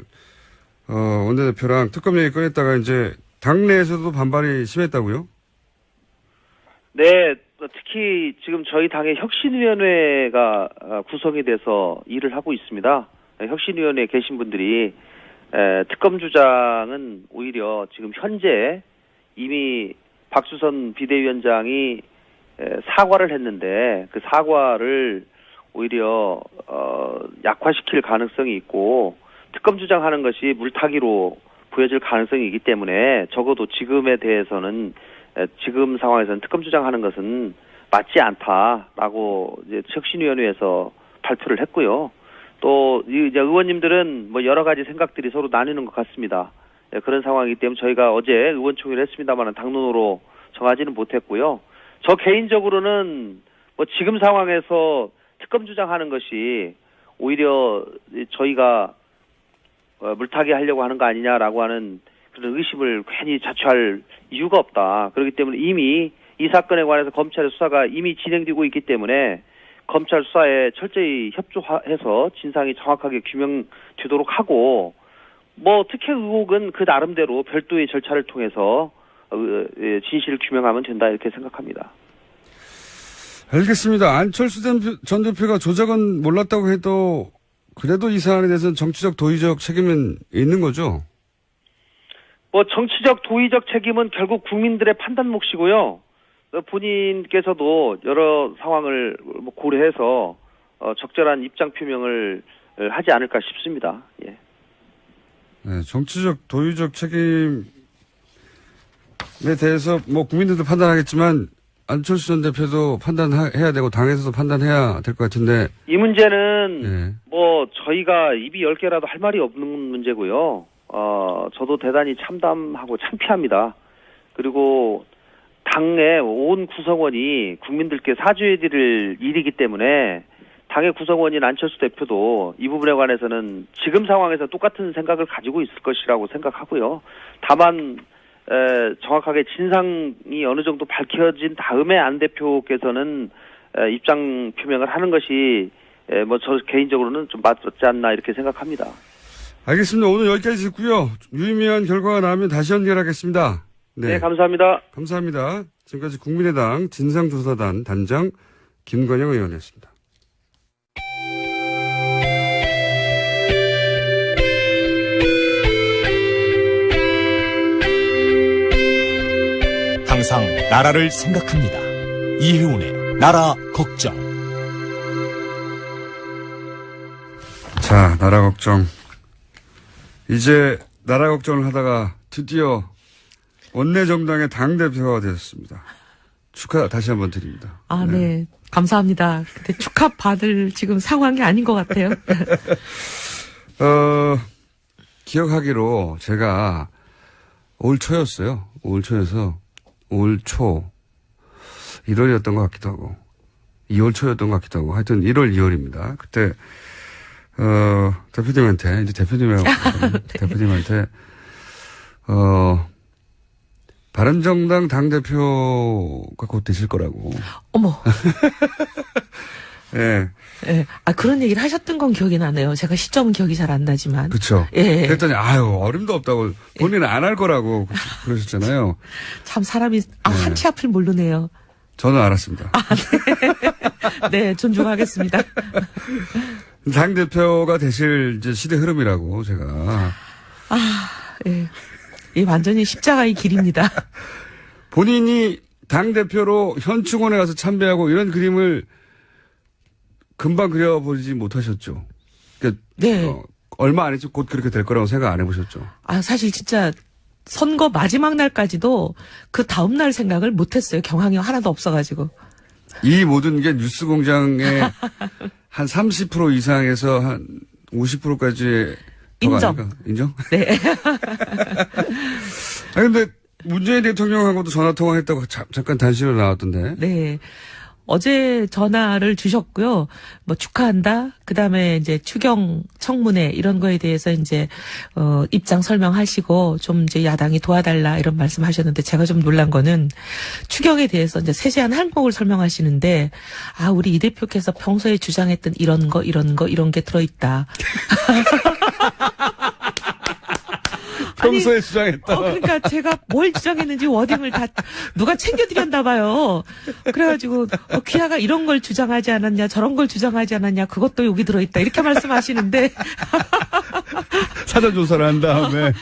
Speaker 1: 원내대표랑 특검 얘기 꺼냈다가 이제 당내에서도 반발이 심했다고요?
Speaker 5: 네. 특히 지금 저희 당의 혁신위원회가 구성이 돼서 일을 하고 있습니다. 혁신위원회에 계신 분들이 특검 주장은 오히려 지금 현재 이미 박수선 비대위원장이 사과를 했는데 그 사과를 오히려 약화시킬 가능성이 있고 특검 주장하는 것이 물타기로 보여질 가능성이 있기 때문에 적어도 지금에 대해서는 지금 상황에서는 특검 주장하는 것은 맞지 않다라고 이제 혁신위원회에서 발표를 했고요. 또 이제 의원님들은 뭐 여러 가지 생각들이 서로 나뉘는 것 같습니다. 그런 상황이기 때문에 저희가 어제 의원총회를 했습니다만 당론으로 정하지는 못했고요. 저 개인적으로는 뭐 지금 상황에서 특검 주장하는 것이 오히려 저희가 물타기 하려고 하는 거 아니냐라고 하는 그런 의심을 괜히 자초할 이유가 없다. 그렇기 때문에 이미 이 사건에 관해서 검찰의 수사가 이미 진행되고 있기 때문에 검찰 수사에 철저히 협조해서 진상이 정확하게 규명되도록 하고 뭐 특혜 의혹은 그 나름대로 별도의 절차를 통해서 진실을 규명하면 된다 이렇게 생각합니다.
Speaker 1: 알겠습니다. 안철수 전 대표가 조작은 몰랐다고 해도 그래도 이 사안에 대해서는 정치적 도의적 책임은 있는 거죠?
Speaker 5: 뭐 정치적 도의적 책임은 결국 국민들의 판단 몫이고요. 본인께서도 여러 상황을 고려해서 적절한 입장 표명을 하지 않을까 싶습니다. 예.
Speaker 1: 네, 정치적 도의적 책임에 대해서 뭐 국민들도 판단하겠지만 안철수 전 대표도 판단해야 되고 당에서도 판단해야 될 것 같은데
Speaker 5: 이 문제는
Speaker 1: 네.
Speaker 5: 뭐 저희가 입이 10개라도 할 말이 없는 문제고요. 저도 대단히 참담하고 창피합니다. 그리고 당의 온 구성원이 국민들께 사죄해드릴 일이기 때문에 당의 구성원인 안철수 대표도 이 부분에 관해서는 지금 상황에서 똑같은 생각을 가지고 있을 것이라고 생각하고요. 다만 정확하게 진상이 어느 정도 밝혀진 다음에 안 대표께서는 입장 표명을 하는 것이 뭐 저 개인적으로는 좀 맞지 않나 이렇게 생각합니다.
Speaker 1: 알겠습니다. 오늘 여기까지 듣고요. 유의미한 결과가 나오면 다시 연결하겠습니다.
Speaker 5: 네, 감사합니다.
Speaker 1: 감사합니다. 지금까지 국민의당 진상조사단 단장 김건영 의원이었습니다.
Speaker 6: 항상 나라를 생각합니다. 이혜훈의 나라 걱정.
Speaker 1: 자, 나라 걱정. 이제 나라 걱정을 하다가 드디어 원내정당의 당대표가 되었습니다. 축하 다시 한번 드립니다.
Speaker 7: 아, 네. 감사합니다. 근데 축하받을 지금 상황이 아닌 것 같아요.
Speaker 1: 기억하기로 제가 올 초였어요. 올 초여서 올 초 1월이었던 것 같기도 하고 2월 초였던 것 같기도 하고 하여튼 1월 2월입니다. 그때 대표님한테 이제 대표님하고 네. 대표님한테 바른정당 당대표가 곧 되실 거라고.
Speaker 7: 어머.
Speaker 1: 예.
Speaker 7: 예. 아, 그런 얘기를 하셨던 건 기억이 나네요. 제가 시점은 기억이 잘 안 나지만.
Speaker 1: 그쵸.
Speaker 7: 예.
Speaker 1: 그랬더니, 어림도 없다고. 본인은 안 할 거라고 그러셨잖아요.
Speaker 7: 참 사람이, 한치 앞을 모르네요.
Speaker 1: 저는 알았습니다.
Speaker 7: 네. 네, 존중하겠습니다.
Speaker 1: 당대표가 되실 이제 시대 흐름이라고 제가.
Speaker 7: 예. 이 완전히 십자가의 길입니다.
Speaker 1: 본인이 당대표로 현충원에 가서 참배하고 이런 그림을 금방 그려보지 못하셨죠. 그러니까
Speaker 7: 네.
Speaker 1: 얼마 안 했죠. 곧 그렇게 될 거라고 생각 안 해보셨죠.
Speaker 7: 아, 사실 진짜 선거 마지막 날까지도 그 다음날 생각을 못했어요. 경황이 하나도 없어가지고.
Speaker 1: 이 모든 게 뉴스공장의 한 30% 이상에서 한 50%까지
Speaker 7: 인정.
Speaker 1: 인정?
Speaker 7: 네.
Speaker 1: 아 근데 문재인 대통령하고도 전화 통화했다고 잠깐 단신으로 나왔던데.
Speaker 7: 네. 어제 전화를 주셨고요. 뭐 축하한다. 그다음에 이제 추경 청문회 이런 거에 대해서 이제 입장 설명하시고 좀 이제 야당이 도와달라 이런 말씀하셨는데 제가 좀 놀란 거는 추경에 대해서 이제 세세한 항목을 설명하시는데 우리 이 대표께서 평소에 주장했던 이런 게 들어있다.
Speaker 1: 평소에 주장했다.
Speaker 7: 그러니까 제가 뭘 주장했는지 워딩을 다 누가 챙겨드렸나 봐요. 그래가지고 귀하가 이런 걸 주장하지 않았냐, 저런 걸 주장하지 않았냐, 그것도 여기 들어있다 이렇게 말씀하시는데
Speaker 1: 사전 조사를 한 다음에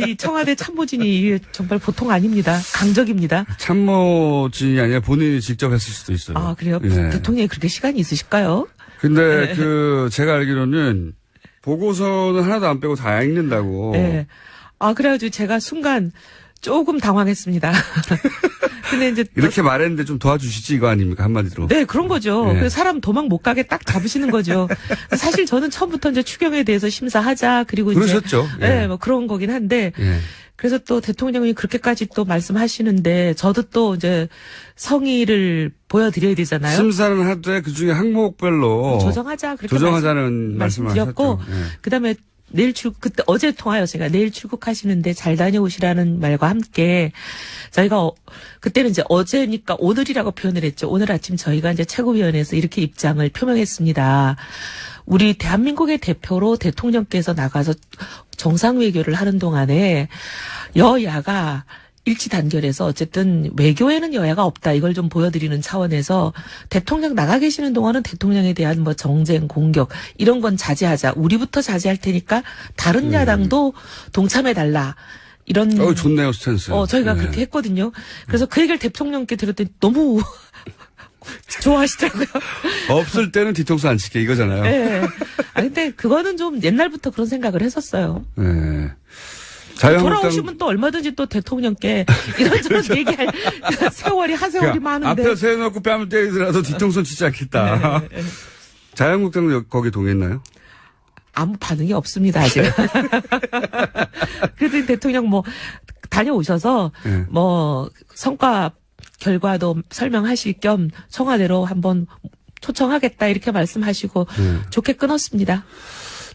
Speaker 7: 이 청와대 참모진이 정말 보통 아닙니다. 강적입니다.
Speaker 1: 참모진이 아니라 본인이 직접 했을 수도 있어요.
Speaker 7: 아, 그래요?
Speaker 1: 예.
Speaker 7: 대통령이 그렇게 시간이 있으실까요?
Speaker 1: 근데 제가 알기로는 보고서는 하나도 안 빼고 다 읽는다고.
Speaker 7: 네. 그래가지고 제가 순간 조금 당황했습니다. 근데 이제
Speaker 1: 이렇게 말했는데 좀 도와주시지 이거 아닙니까 한마디로.
Speaker 7: 네, 그런 거죠.
Speaker 1: 네.
Speaker 7: 그래서 사람 도망 못 가게 딱 잡으시는 거죠. 사실 저는 처음부터 이제 추경에 대해서 심사하자 그리고
Speaker 1: 그러셨죠.
Speaker 7: 이제 네, 뭐 그런 거긴 한데
Speaker 1: 예.
Speaker 7: 그래서 또 대통령이 그렇게까지 또 말씀하시는데 저도 또 이제 성의를 보여드려야 되잖아요.
Speaker 1: 심사는 하되 그 중에 항목별로
Speaker 7: 조정하자 그렇게
Speaker 1: 조정하자는
Speaker 7: 말씀드렸고
Speaker 1: 말씀하셨죠. 예.
Speaker 7: 그다음에 그때 어제 통화였으니까 내일 출국하시는데 잘 다녀오시라는 말과 함께 저희가 그때는 이제 어제니까 오늘이라고 표현을 했죠. 오늘 아침 저희가 이제 최고위원회에서 이렇게 입장을 표명했습니다. 우리 대한민국의 대표로 대통령께서 나가서 정상외교를 하는 동안에 여야가 일치 단결해서 어쨌든 외교에는 여야가 없다 이걸 좀 보여드리는 차원에서 대통령 나가 계시는 동안은 대통령에 대한 뭐 정쟁 공격 이런 건 자제하자. 우리부터 자제할 테니까 다른 야당도 동참해달라. 이런.
Speaker 1: 좋네요, 스탠스.
Speaker 7: 저희가 그렇게 했거든요. 그래서 그 얘기를 대통령께 들었더니 너무 좋아하시더라고요.
Speaker 1: 없을 때는 뒤통수 안 치게 이거잖아요.
Speaker 7: 네. 근데 그거는 좀 옛날부터 그런 생각을 했었어요.
Speaker 1: 네.
Speaker 7: 돌아오시면 또 얼마든지 또 대통령께 이런저런 얘기할 세월이 한 세월이 많은데.
Speaker 1: 앞에 세워놓고 뺨을 때리더라도 뒤통수는 치지 않겠다.
Speaker 7: 네.
Speaker 1: 자유한국당도 거기 동의했나요?
Speaker 7: 아무 반응이 없습니다, 아직. 그래도 대통령 뭐 다녀오셔서
Speaker 1: 네.
Speaker 7: 뭐 성과 결과도 설명하실 겸 청와대로 한번 초청하겠다 이렇게 말씀하시고 좋게 끊었습니다.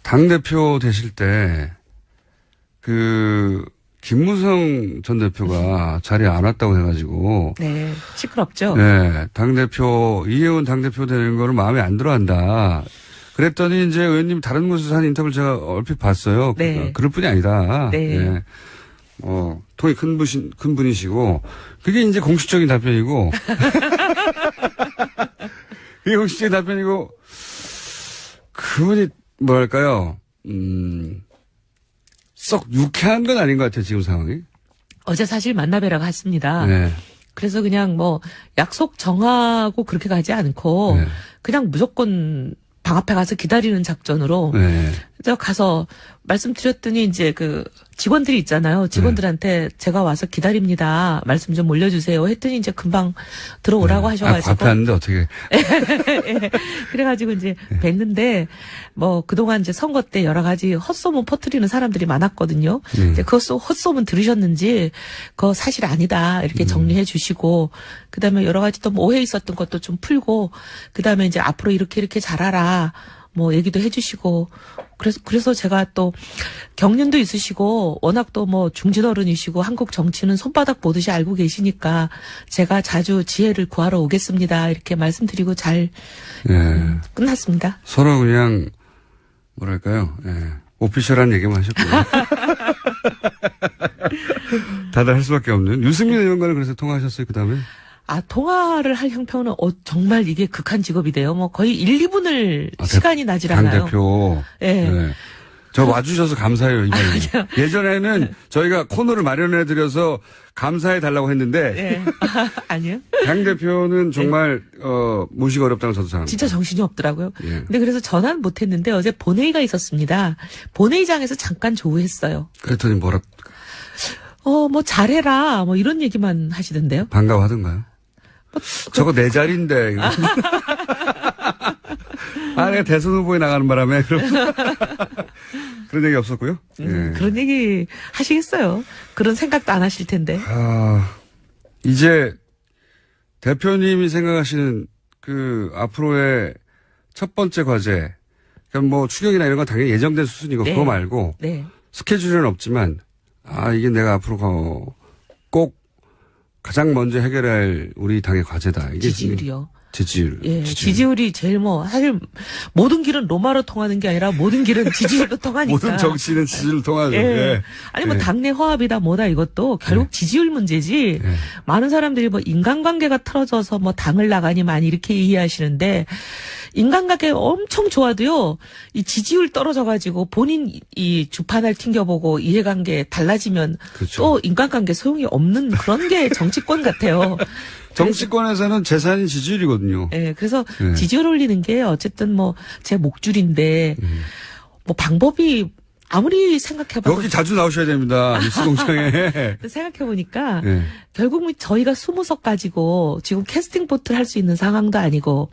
Speaker 1: 당대표 되실 때 김무성 전 대표가 자리에 안 왔다고 해가지고.
Speaker 7: 네. 시끄럽죠?
Speaker 1: 네. 당대표, 이혜원 당대표 되는 거를 마음에 안 들어 한다. 그랬더니 이제 의원님 다른 곳에서 한 인터뷰를 제가 얼핏 봤어요.
Speaker 7: 네.
Speaker 1: 그럴 뿐이 아니다.
Speaker 7: 네.
Speaker 1: 네. 통이 큰 분이시고. 그게 이제 공식적인 답변이고. 그게 공식적인 답변이고. 그분이 뭐랄까요. 썩 유쾌한 건 아닌 것 같아요, 지금 상황이.
Speaker 7: 어제 사실 만나뵈러 갔습니다.
Speaker 1: 네.
Speaker 7: 그래서 그냥 뭐 약속 정하고 그렇게 가지 않고
Speaker 1: 네.
Speaker 7: 그냥 무조건 방 앞에 가서 기다리는 작전으로
Speaker 1: 네.
Speaker 7: 저 가서 말씀드렸더니 이제 그 직원들이 있잖아요. 직원들한테 제가 와서 기다립니다. 말씀 좀 올려주세요. 했더니 이제 금방 들어오라고 하셔가지고.
Speaker 1: 앞에 왔는데 어떻게.
Speaker 7: 예. 그래가지고 이제 뵀는데 뭐 그동안 이제 선거 때 여러 가지 헛소문 퍼뜨리는 사람들이 많았거든요. 이제 그 헛소문 들으셨는지 그거 사실 아니다 이렇게 정리해 주시고 그다음에 여러 가지 또 뭐 오해 있었던 것도 좀 풀고 그다음에 이제 앞으로 이렇게 잘하라. 뭐 얘기도 해주시고 그래서 제가 또 경륜도 있으시고 워낙 또 뭐 중진 어른이시고 한국 정치는 손바닥 보듯이 알고 계시니까 제가 자주 지혜를 구하러 오겠습니다 이렇게 말씀드리고 잘 끝났습니다.
Speaker 1: 서로 그냥 뭐랄까요, 오피셜한 얘기만 하셨고요. 다들 할 수밖에 없는 유승민 의원과는 그래서 통화하셨어요 그 다음에?
Speaker 7: 통화를 할 형편은 정말 이게 극한 직업이돼요. 뭐 거의 1, 2분을 시간이 나질 않아요.
Speaker 1: 당대표.
Speaker 7: 네.
Speaker 1: 네. 저 와주셔서 감사해요, 이번에. 예전에는 저희가 코너를 마련해드려서 감사해달라고 했는데.
Speaker 7: 네. 아니요.
Speaker 1: 당대표는 정말, 모시기 어렵다는 저도 생각합니다.
Speaker 7: 진짜 정신이 없더라고요.
Speaker 1: 예.
Speaker 7: 근데 그래서 전화는 못 했는데 어제 본회의가 있었습니다. 본회의장에서 잠깐 조우했어요.
Speaker 1: 그랬더니 뭐라.
Speaker 7: 뭐 잘해라. 뭐 이런 얘기만 하시던데요.
Speaker 1: 반가워하던가요? 저거 내 자리인데. 내가 대선 후보에 나가는 바람에. 그런 얘기 없었고요. 예.
Speaker 7: 그런 얘기 하시겠어요. 그런 생각도 안 하실 텐데.
Speaker 1: 이제 대표님이 생각하시는 앞으로의 첫 번째 과제. 그러니까 뭐 추경이나 이런 건 당연히 예정된 수순이고
Speaker 7: 네.
Speaker 1: 그거 말고.
Speaker 7: 네.
Speaker 1: 스케줄은 없지만 이게 내가 앞으로 꼭 가장 먼저 해결할 우리 당의 과제다. 이게
Speaker 7: 지지율이요.
Speaker 1: 지지율.
Speaker 7: 예, 지지율이 제일 사실 모든 길은 로마로 통하는 게 아니라 모든 길은 지지율로 통하니까.
Speaker 1: 모든 정치는 지지율로 통하죠.
Speaker 7: 예.
Speaker 1: 예.
Speaker 7: 아니 뭐 당내 화합이다 뭐다 이것도 결국 지지율 문제지. 많은 사람들이 뭐 인간관계가 틀어져서 뭐 당을 나가니 많이 이렇게 이해하시는데 인간관계 엄청 좋아도요. 이 지지율 떨어져가지고 본인 이 주판을 튕겨보고 이해관계 달라지면
Speaker 1: 그렇죠.
Speaker 7: 또 인간관계 소용이 없는 그런 게 정치권 같아요.
Speaker 1: 정치권에서는 재산이 지지율이거든요.
Speaker 7: 예, 그래서 지지율 올리는 게 어쨌든 뭐 제 목줄인데 뭐 방법이 아무리 생각해봐도
Speaker 1: 여기 자주 나오셔야 됩니다. 뉴스공장에.
Speaker 7: 생각해보니까 결국 저희가 20석 가지고 지금 캐스팅 보트를 할 수 있는 상황도 아니고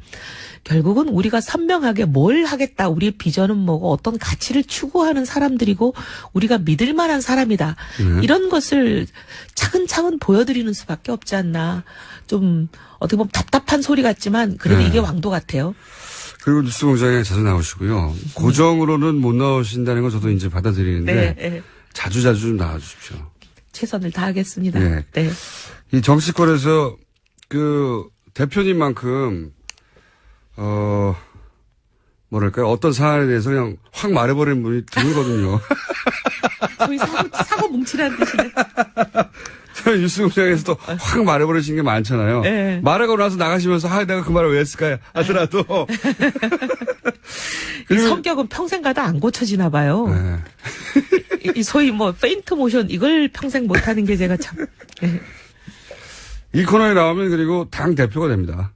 Speaker 7: 결국은 우리가 선명하게 뭘 하겠다. 우리의 비전은 뭐고 어떤 가치를 추구하는 사람들이고 우리가 믿을 만한 사람이다. 이런 것을 차근차근 보여드리는 수밖에 없지 않나. 좀 어떻게 보면 답답한 소리 같지만 그래도 이게 왕도 같아요.
Speaker 1: 그리고 뉴스공장에 자주 나오시고요. 고정으로는 못 나오신다는 건 저도 이제 받아들이는데
Speaker 7: 네.
Speaker 1: 자주 좀 나와주십시오.
Speaker 7: 최선을 다하겠습니다.
Speaker 1: 네.
Speaker 7: 네.
Speaker 1: 이 정치권에서 대표님만큼 뭐랄까요? 어떤 사안에 대해서 그냥 확 말해버리는 분이 드물거든요.
Speaker 7: 저희 사고 뭉치라는 뜻이네.
Speaker 1: 저희 뉴스공장에서도 확 말해버리신 게 많잖아요.
Speaker 7: 네.
Speaker 1: 말하고 나서 나가시면서 내가 그 말을 왜 했을까 하더라도.
Speaker 7: 이 성격은 평생 가다 안 고쳐지나 봐요.
Speaker 1: 네.
Speaker 7: 이 소위 뭐 페인트 모션 이걸 평생 못하는 게 제가 참. 네.
Speaker 1: 이 코너에 나오면 그리고 당 대표가 됩니다.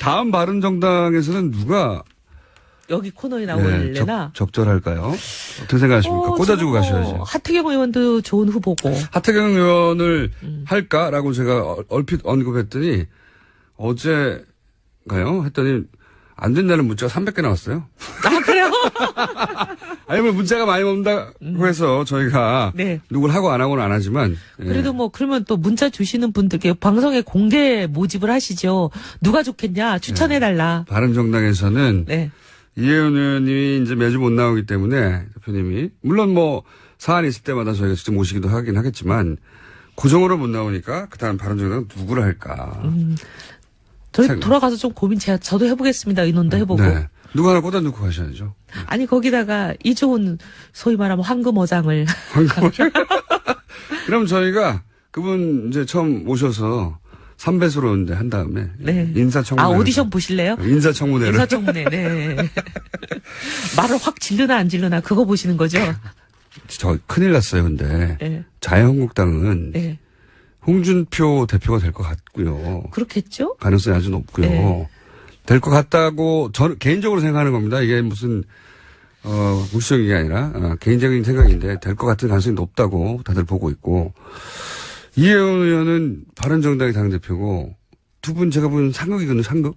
Speaker 1: 다음 바른정당에서는 누가
Speaker 7: 여기 코너에 나올래나?
Speaker 1: 적절할까요? 어떻게 생각하십니까? 꽂아주고 가셔야죠.
Speaker 7: 하태경 의원도 좋은 후보고.
Speaker 1: 하태경 의원을 할까라고 제가 얼핏 언급했더니 어제가요? 했더니 안 된다는 문자가 300개 나왔어요.
Speaker 7: 아, 그래요?
Speaker 1: 아니면 문자가 많이 온다고 해서 저희가
Speaker 7: 네.
Speaker 1: 누굴 하고 안 하고는 안 하지만. 예.
Speaker 7: 그래도 뭐 그러면 또 문자 주시는 분들께 방송에 공개 모집을 하시죠. 누가 좋겠냐 추천해달라.
Speaker 1: 바른정당에서는
Speaker 7: 네.
Speaker 1: 이혜원 의원님이 이제 매주 못 나오기 때문에 대표님이 물론 뭐 사안이 있을 때마다 저희가 직접 모시기도 하긴 하겠지만 고정으로 못 나오니까 그다음 바른정당은 누구를 할까.
Speaker 7: 저희 돌아가서 좀 고민 저도 해보겠습니다. 의논도 해보고.
Speaker 1: 네. 누구 하나 꽂아놓고 가셔야죠.
Speaker 7: 아니 거기다가 이좋은 소위 말하면 황금어장을.
Speaker 1: 그럼 저희가 그분 이제 처음 오셔서 3배수로 이제 한 다음에
Speaker 7: 네.
Speaker 1: 인사청문회.
Speaker 7: 오디션 보실래요?
Speaker 1: 인사청문회를.
Speaker 7: 인사청문회. 네. 말을 확 질르나 안 질르나 그거 보시는 거죠?
Speaker 1: 저 큰일 났어요. 근데
Speaker 7: 네.
Speaker 1: 자유한국당은
Speaker 7: 네.
Speaker 1: 홍준표 대표가 될 것 같고요.
Speaker 7: 그렇겠죠?
Speaker 1: 가능성이 아주 높고요.
Speaker 7: 네.
Speaker 1: 될 것 같다고 저는 개인적으로 생각하는 겁니다. 이게 무슨 무시적인 게 아니라 개인적인 생각인데 될 것 같은 가능성이 높다고 다들 보고 있고 이혜원 의원은 바른정당의 당대표고 두 분 제가 본 상극이거든요. 상극.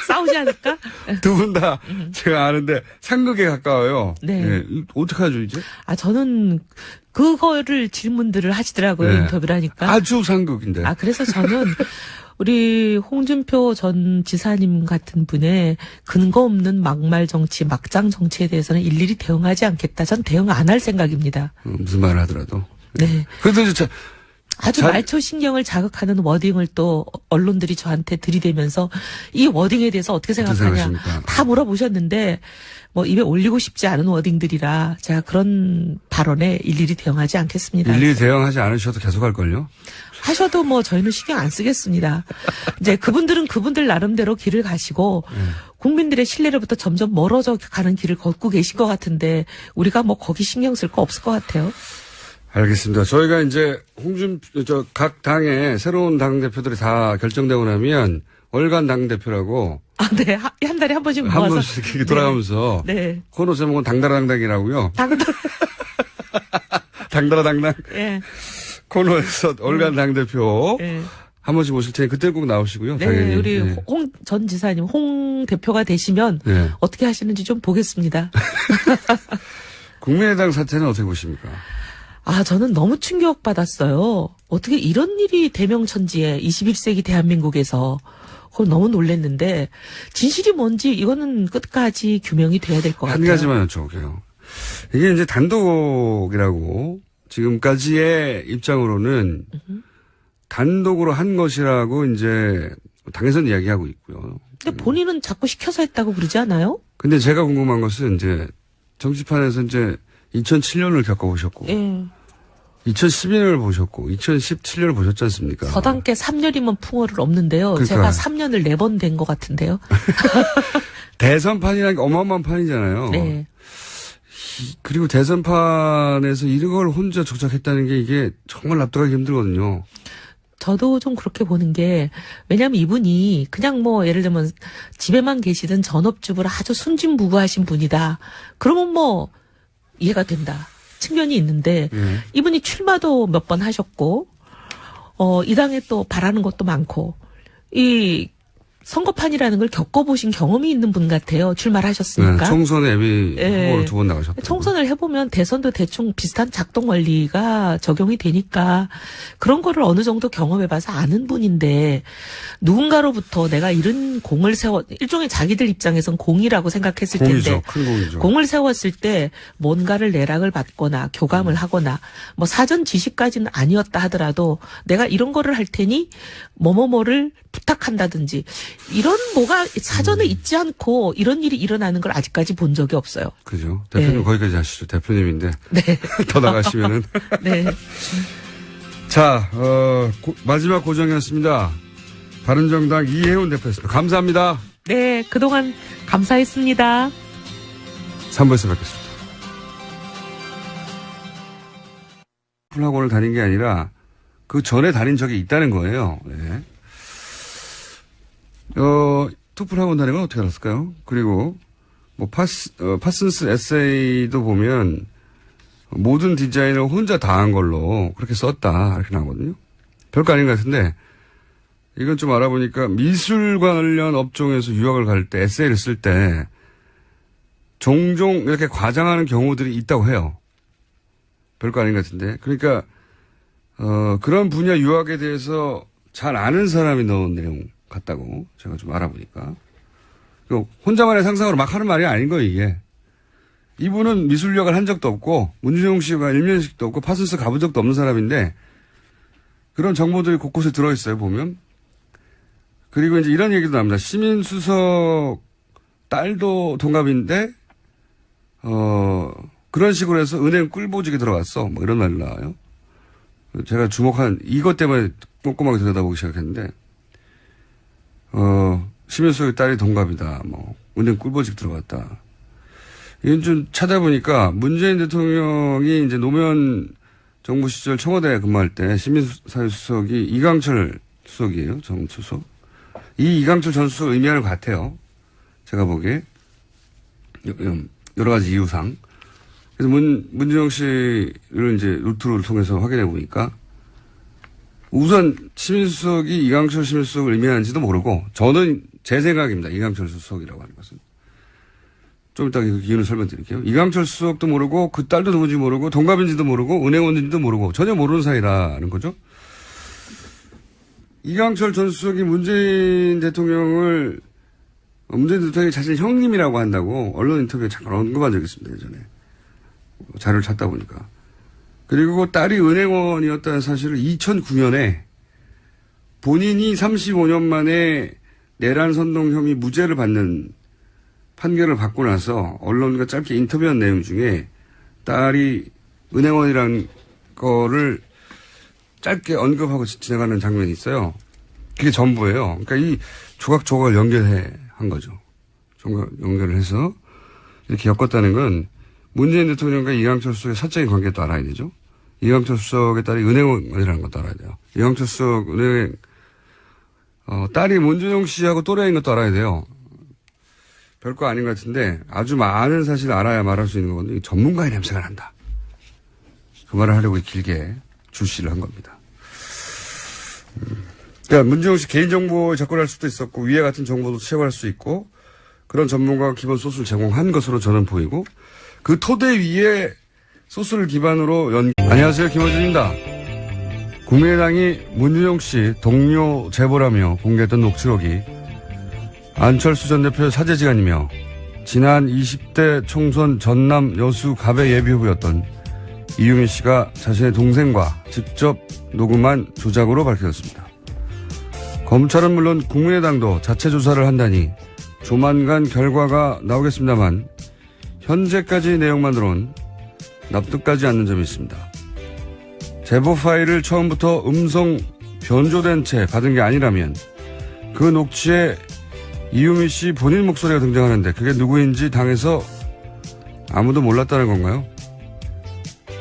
Speaker 7: 싸우지 않을까?
Speaker 1: 두 분 다 제가 아는데 상극에 가까워요.
Speaker 7: 네.
Speaker 1: 네. 어떡하죠 이제?
Speaker 7: 저는 그거를 질문들을 하시더라고요.
Speaker 1: 네.
Speaker 7: 인터뷰를 하니까.
Speaker 1: 아주 상극인데.
Speaker 7: 그래서 저는 우리 홍준표 전 지사님 같은 분의 근거 없는 막말 정치, 막장 정치에 대해서는 일일이 대응하지 않겠다. 전 대응 안 할 생각입니다.
Speaker 1: 무슨 말을 하더라도.
Speaker 7: 네.
Speaker 1: 그래도 이제
Speaker 7: 아주 말초 신경을 자극하는 워딩을 또 언론들이 저한테 들이대면서 이 워딩에 대해서 어떻게 생각하냐
Speaker 1: 생각하십니까?
Speaker 7: 다 물어보셨는데 뭐 입에 올리고 싶지 않은 워딩들이라 제가 그런 발언에 일일이 대응하지 않겠습니다.
Speaker 1: 일일이 대응하지 않으셔도 계속 할걸요?
Speaker 7: 하셔도 뭐 저희는 신경 안 쓰겠습니다. 이제 그분들은 그분들 나름대로 길을 가시고 국민들의 신뢰로부터 점점 멀어져 가는 길을 걷고 계신 것 같은데 우리가 뭐 거기 신경 쓸 거 없을 것 같아요.
Speaker 1: 알겠습니다. 저희가 이제 각 당의 새로운 당대표들이 다 결정되고 나면 월간 당대표라고
Speaker 7: 네. 한 달에 한 번씩 모아서.
Speaker 1: 한 번씩 이렇게 돌아가면서
Speaker 7: 네.
Speaker 1: 코너 제목은 당다라당당이라고요. 당다라당당
Speaker 7: 예.
Speaker 1: 코너에서 월간 당대표
Speaker 7: 예.
Speaker 1: 한 번씩 모실 테니 그때 꼭 나오시고요.
Speaker 7: 네,
Speaker 1: 당연히.
Speaker 7: 우리
Speaker 1: 네.
Speaker 7: 홍 전 지사님, 홍 대표가 되시면
Speaker 1: 네.
Speaker 7: 어떻게 하시는지 좀 보겠습니다.
Speaker 1: 국민의당 사태는 어떻게 보십니까?
Speaker 7: 저는 너무 충격받았어요. 어떻게 이런 일이 대명천지에 21세기 대한민국에서 그걸 너무 놀랐는데 진실이 뭔지 이거는 끝까지 규명이 돼야 될 것 같아요.
Speaker 1: 한 가지만 여쭤볼게요. 이게 이제 단독이라고 지금까지의 입장으로는 단독으로 한 것이라고 이제 당에서는 이야기하고 있고요.
Speaker 7: 근데 본인은 자꾸 시켜서 했다고 그러지 않아요?
Speaker 1: 근데 제가 궁금한 것은 이제 정치판에서 이제 2007년을 겪어보셨고,
Speaker 7: 예.
Speaker 1: 2012년을 보셨고, 2017년을 보셨지 않습니까?
Speaker 7: 서당께 3년이면 풍어를 없는데요.
Speaker 1: 그러니까.
Speaker 7: 제가 3년을 4번 된 것 같은데요.
Speaker 1: 대선판이라는 게 어마어마한 판이잖아요.
Speaker 7: 네.
Speaker 1: 그리고 대선판에서 이걸 혼자 조작했다는 게 이게 정말 납득하기 힘들거든요.
Speaker 7: 저도 좀 그렇게 보는 게 왜냐하면 이분이 그냥 뭐 예를 들면 집에만 계시던 전업주부를 아주 순진무구하신 분이다. 그러면 뭐 이해가 된다. 측면이 있는데 이분이 출마도 몇 번 하셨고 이 당에 또 바라는 것도 많고 이 선거판이라는 걸 겪어보신 경험이 있는 분 같아요. 출마를 하셨으니까.
Speaker 1: 네, 총선에 예비 후보로 2번 나가셨고.
Speaker 7: 총선을 해보면 대선도 대충 비슷한 작동 원리가 적용이 되니까 그런 거를 어느 정도 경험해봐서 아는 분인데 누군가로부터 내가 이런 공을 일종의 자기들 입장에선 공이라고 생각했을
Speaker 1: 공이죠.
Speaker 7: 텐데
Speaker 1: 큰 공이죠.
Speaker 7: 공을 세웠을 때 뭔가를 내락을 받거나 교감을 하거나 뭐 사전 지시까지는 아니었다 하더라도 내가 이런 거를 할 테니 뭐뭐뭐를 부탁한다든지 이런 뭐가 사전에 있지 않고 이런 일이 일어나는 걸 아직까지 본 적이 없어요.
Speaker 1: 그죠. 대표님
Speaker 7: 네.
Speaker 1: 거기까지 하시죠. 대표님인데.
Speaker 7: 네.
Speaker 1: 더 나가시면은.
Speaker 7: 네.
Speaker 1: 자, 마지막 고정이었습니다. 바른정당 이혜훈 대표였습니다. 감사합니다.
Speaker 7: 네. 그동안 감사했습니다.
Speaker 1: 3부에서 뵙겠습니다. 학원을 다닌 게 아니라 그 전에 다닌 적이 있다는 거예요. 네. 토플 학원 다닌 건 어떻게 알았을까요? 그리고 뭐 파슨스 에세이도 보면 모든 디자인을 혼자 다 한 걸로 그렇게 썼다 이렇게 나오거든요. 별거 아닌 것 같은데 이건 좀 알아보니까 미술 관련 업종에서 유학을 갈 때 에세이를 쓸 때 종종 이렇게 과장하는 경우들이 있다고 해요. 별거 아닌 것 같은데. 그러니까 그런 분야 유학에 대해서 잘 아는 사람이 넣은 내용 같다고 제가 좀 알아보니까. 혼자만의 상상으로 막 하는 말이 아닌 거예요, 이게. 이분은 미술 유학을 한 적도 없고 문준용 씨가 일면식도 없고 파슨스 가본 적도 없는 사람인데 그런 정보들이 곳곳에 들어있어요, 보면. 그리고 이제 이런 얘기도 나옵니다. 시민수석 딸도 동갑인데 그런 식으로 해서 은행 꿀보직에 들어갔어. 뭐 이런 말이 나와요. 제가 주목한 이것 때문에 꼼꼼하게 들여다보기 시작했는데, 시민수석의 딸이 동갑이다. 뭐, 은행 꿀보직 들어갔다. 이건 좀 찾아보니까 문재인 대통령이 이제 노무현 정부 시절 청와대에 근무할 때 시민사회수석이 이강철 수석이에요. 정수석. 이 이강철 전 수석을 의미하는 것 같아요. 제가 보기에. 여러 가지 이유상. 그래서 문준용 씨를 이제 루트를 통해서 확인해 보니까 우선 시민수석이 이강철 시민수석을 의미하는지도 모르고 저는 제 생각입니다. 이강철 수석이라고 하는 것은. 좀 이따 그 이유를 설명드릴게요. 이강철 수석도 모르고 그 딸도 누군지 모르고 동갑인지도 모르고 은행원인지도 모르고 전혀 모르는 사이라는 거죠. 이강철 전 수석이 문재인 대통령이 자신 형님이라고 한다고 언론 인터뷰에 잠깐 언급한 적이 있습니다. 예전에. 자료를 찾다 보니까. 그리고 딸이 은행원이었다는 사실을 2009년에 본인이 35년 만에 내란 선동 혐의 무죄를 받는 판결을 받고 나서 언론과 짧게 인터뷰한 내용 중에 딸이 은행원이라는 거를 짧게 언급하고 진행하는 장면이 있어요. 그게 전부예요. 그러니까 이 조각조각을 한 거죠. 연결을 해서 이렇게 엮었다는 건 문재인 대통령과 이강철 수석의 사적인 관계도 알아야 되죠. 이강철 수석의 딸이 은행원이라는 것도 알아야 돼요. 이강철 수석 은행 딸이 문준용 씨하고 또래인 것도 알아야 돼요. 별거 아닌 것 같은데 아주 많은 사실을 알아야 말할 수 있는 거거든요. 전문가의 냄새가 난다. 그 말을 하려고 길게 주시를 한 겁니다. 그러니까 문준용 씨 개인정보에 접근할 수도 있었고 위에 같은 정보도 채용할 수 있고 그런 전문가가 기본 소스를 제공한 것으로 저는 보이고 그 토대 위에 소스를 기반으로 안녕하세요. 김어준입니다. 국민의당이 문준용 씨 동료 제보라며 공개했던 녹취록이 안철수 전 대표의 사제지간이며 지난 20대 총선 전남 여수 갑의 예비후보였던 이유미 씨가 자신의 동생과 직접 녹음한 조작으로 밝혀졌습니다. 검찰은 물론 국민의당도 자체 조사를 한다니 조만간 결과가 나오겠습니다만 현재까지 내용만으론 납득하지 않는 점이 있습니다. 제보 파일을 처음부터 음성 변조된 채 받은 게 아니라면 그 녹취에 이유미 씨 본인 목소리가 등장하는데 그게 누구인지 당에서 아무도 몰랐다는 건가요?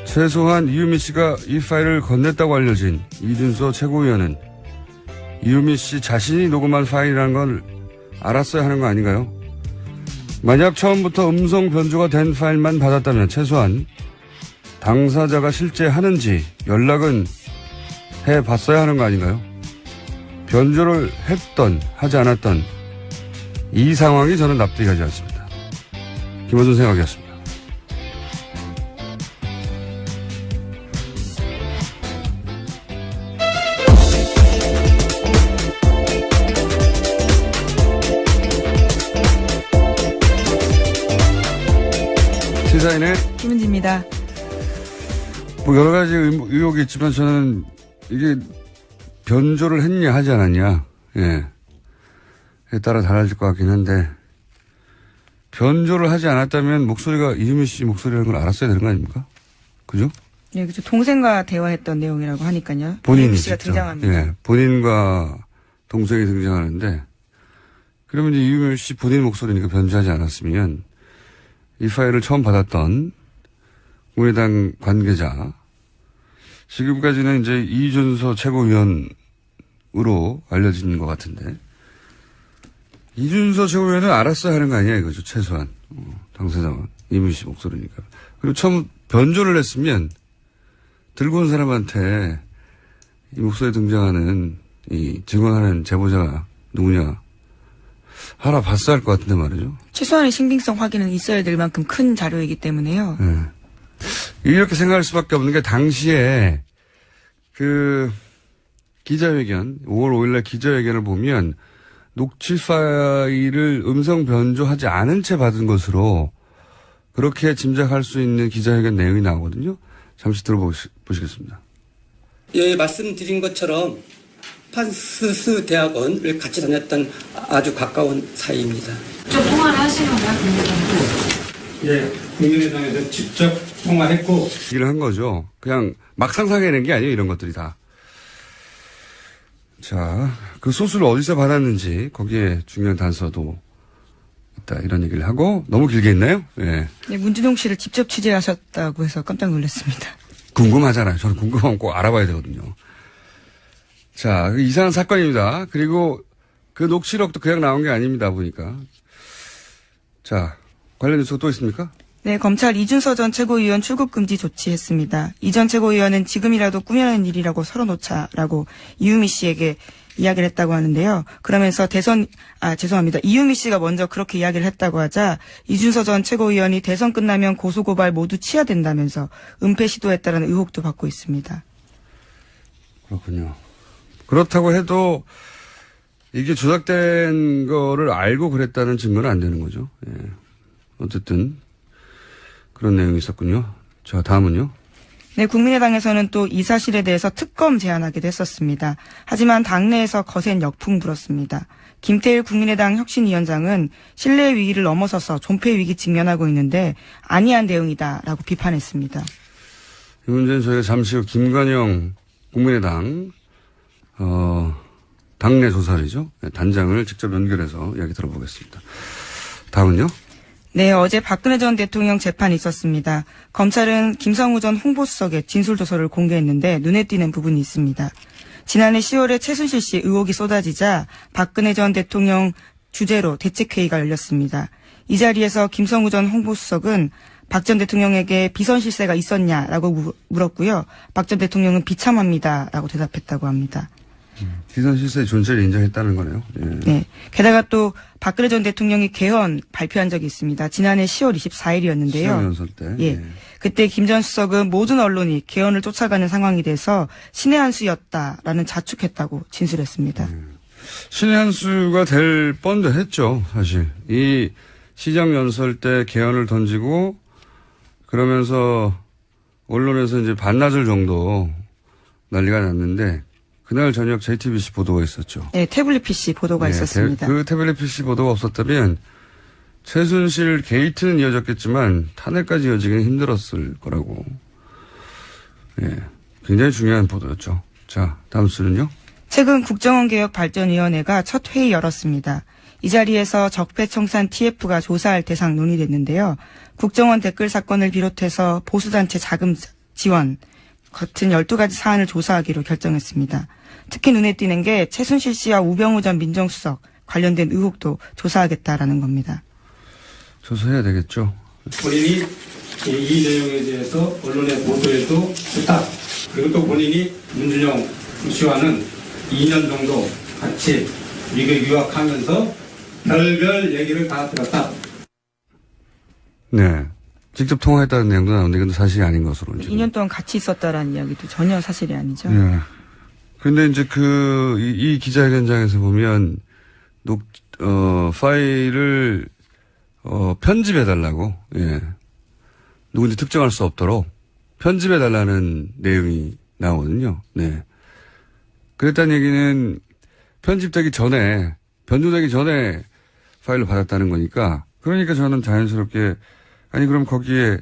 Speaker 1: 최소한 이유미 씨가 이 파일을 건넸다고 알려진 이준서 최고위원은 이유미 씨 자신이 녹음한 파일이라는 걸 알았어야 하는 거 아닌가요? 만약 처음부터 음성 변조가 된 파일만 받았다면 최소한 당사자가 실제 하는지 연락은 해봤어야 하는 거 아닌가요? 변조를 했던 하지 않았던 이 상황이 저는 납득이 가지 않습니다. 김어준 생각이었습니다. 시사인의
Speaker 2: 김은지입니다.
Speaker 1: 뭐 여러 가지 의혹이 있지만 저는 이게 변조를 했냐 하지 않았냐 예. 에 따라 달라질 것 같긴 한데, 변조를 하지 않았다면 목소리가 이유미 씨 목소리라는 걸 알았어야 되는 거 아닙니까? 그죠?
Speaker 2: 네, 그죠. 동생과 대화했던 내용이라고 하니까요.
Speaker 1: 본인이
Speaker 2: 이유미 씨가
Speaker 1: 직접.
Speaker 2: 등장합니다.
Speaker 1: 예. 본인과 동생이 등장하는데, 그러면 이제 이유미 씨 본인 목소리니까 변조하지 않았으면, 이 파일을 처음 받았던 국민의당 관계자, 지금까지는 이제 이준서 최고위원으로 알려진 것 같은데, 이준서 최고위원은 알았어야 하는 거 아니야, 이거죠, 최소한. 당사자는. 이유미 씨 목소리니까. 그리고 처음 변조를 했으면, 들고 온 사람한테 이 목소리에 등장하는 이 증언하는 제보자가 누구냐, 알아봤어야 할 것 같은데 말이죠.
Speaker 2: 최소한의 신빙성 확인은 있어야 될 만큼 큰 자료이기 때문에요.
Speaker 1: 네. 이렇게 생각할 수밖에 없는 게 당시에 그 기자회견, 5월 5일날 기자회견을 보면 녹취 파일을 음성 변조하지 않은 채 받은 것으로 그렇게 짐작할 수 있는 기자회견 내용이 나오거든요. 잠시 들어보시겠습니다.
Speaker 8: 예, 말씀드린 것처럼 판스스 대학원을 같이 다녔던 아주 가까운 사이입니다.
Speaker 4: 좀 통화를 하신 건가요, 국민의당도?
Speaker 3: 예, 국민의당에서 직접 통화했고
Speaker 1: 얘기를 한 거죠. 그냥 막 상상해낸 게 아니에요, 이런 것들이 다. 자, 그 소스를 어디서 받았는지 거기에 중요한 단서도 있다, 이런 얘기를 하고. 너무 길게 했나요? 예.
Speaker 2: 네, 문준용 씨를 직접 취재하셨다고 해서 깜짝 놀랐습니다.
Speaker 1: 궁금하잖아요. 저는 궁금하면 꼭 알아봐야 되거든요. 자, 그 이상한 사건입니다. 그리고 그 녹취록도 그냥 나온 게 아닙니다, 보니까. 자, 관련 뉴스가 또 있습니까?
Speaker 2: 네, 검찰 이준서 전 최고위원 출국 금지 조치했습니다. 이 전 최고위원은 지금이라도 꾸며낸 일이라고 서러놓자라고 이유미 씨에게 이야기를 했다고 하는데요. 그러면서 죄송합니다. 이유미 씨가 먼저 그렇게 이야기를 했다고 하자 이준서 전 최고위원이 대선 끝나면 고소고발 모두 취하된다면서 은폐 시도했다는 의혹도 받고 있습니다.
Speaker 1: 그렇군요. 그렇다고 해도 이게 조작된 거를 알고 그랬다는 증거는 안 되는 거죠. 예. 어쨌든 그런 내용이 있었군요. 자, 다음은요.
Speaker 2: 네, 국민의당에서는 또 이 사실에 대해서 특검 제안하기도 했었습니다. 하지만 당내에서 거센 역풍 불었습니다. 김태일 국민의당 혁신위원장은 신뢰 위기를 넘어서서 존폐 위기 직면하고 있는데 아니한 대응이다라고 비판했습니다.
Speaker 1: 이 문제는 저희가 잠시 후 김관영 국민의당 당내 조사리죠. 단장을 직접 연결해서 이야기 들어보겠습니다. 다음은요.
Speaker 2: 네, 어제 박근혜 전 대통령 재판이 있었습니다. 검찰은 김성우 전 홍보수석의 진술조서를 공개했는데 눈에 띄는 부분이 있습니다. 지난해 10월에 최순실 씨 의혹이 쏟아지자 박근혜 전 대통령 주재로 대책회의가 열렸습니다. 이 자리에서 김성우 전 홍보수석은 박 전 대통령에게 비선 실세가 있었냐라고 물었고요. 박 전 대통령은 비참합니다라고 대답했다고 합니다.
Speaker 1: 비선 실세의 존재를 인정했다는 거네요. 예.
Speaker 2: 네. 게다가 또 박근혜 전 대통령이 개헌 발표한 적이 있습니다. 지난해 10월 24일이었는데요.
Speaker 1: 시정연설 때.
Speaker 2: 예. 그때 김 전 수석은 모든 언론이 개헌을 쫓아가는 상황이 돼서 신의 한 수였다라는 자축했다고 진술했습니다.
Speaker 1: 신의 한 수가 될 뻔도 했죠, 사실. 이 시정연설 때 개헌을 던지고 그러면서 언론에서 이제 반나절 정도 난리가 났는데 그날 저녁 JTBC 보도가 있었죠.
Speaker 2: 네, 태블릿 PC 보도가
Speaker 1: 네,
Speaker 2: 있었습니다.
Speaker 1: 그 태블릿 PC 보도가 없었다면 최순실 게이트는 이어졌겠지만 탄핵까지 이어지기는 힘들었을 거라고. 예, 굉장히 중요한 보도였죠. 자, 다음 수는요.
Speaker 2: 최근 국정원개혁발전위원회가 첫 회의 열었습니다. 이 자리에서 적폐청산 TF가 조사할 대상 논의됐는데요. 국정원 댓글 사건을 비롯해서 보수단체 자금 지원 같은 12가지 사안을 조사하기로 결정했습니다. 특히 눈에 띄는 게 최순실 씨와 우병우 전 민정수석 관련된 의혹도 조사하겠다라는 겁니다.
Speaker 1: 조사해야 되겠죠.
Speaker 3: 본인이 이 내용에 대해서 언론의 보도에도 부탁, 그리고 또 본인이 문준용 씨와는 2년 정도 같이 미국 유학하면서 별별 얘기를 다 들었다.
Speaker 1: 네. 직접 통화했다는 내용도 나오는데 이건 사실이 아닌 것으로.
Speaker 2: 2년 동안 같이 있었다라는 이야기도 전혀 사실이 아니죠.
Speaker 1: 네. 근데 이제 이 기자회견장에서 보면 파일을 편집해달라고, 예. 누군지 특정할 수 없도록 편집해달라는 내용이 나오거든요. 네. 그랬다는 얘기는 편집되기 전에, 변조되기 전에 파일을 받았다는 거니까, 그러니까 저는 자연스럽게, 아니, 그럼 거기에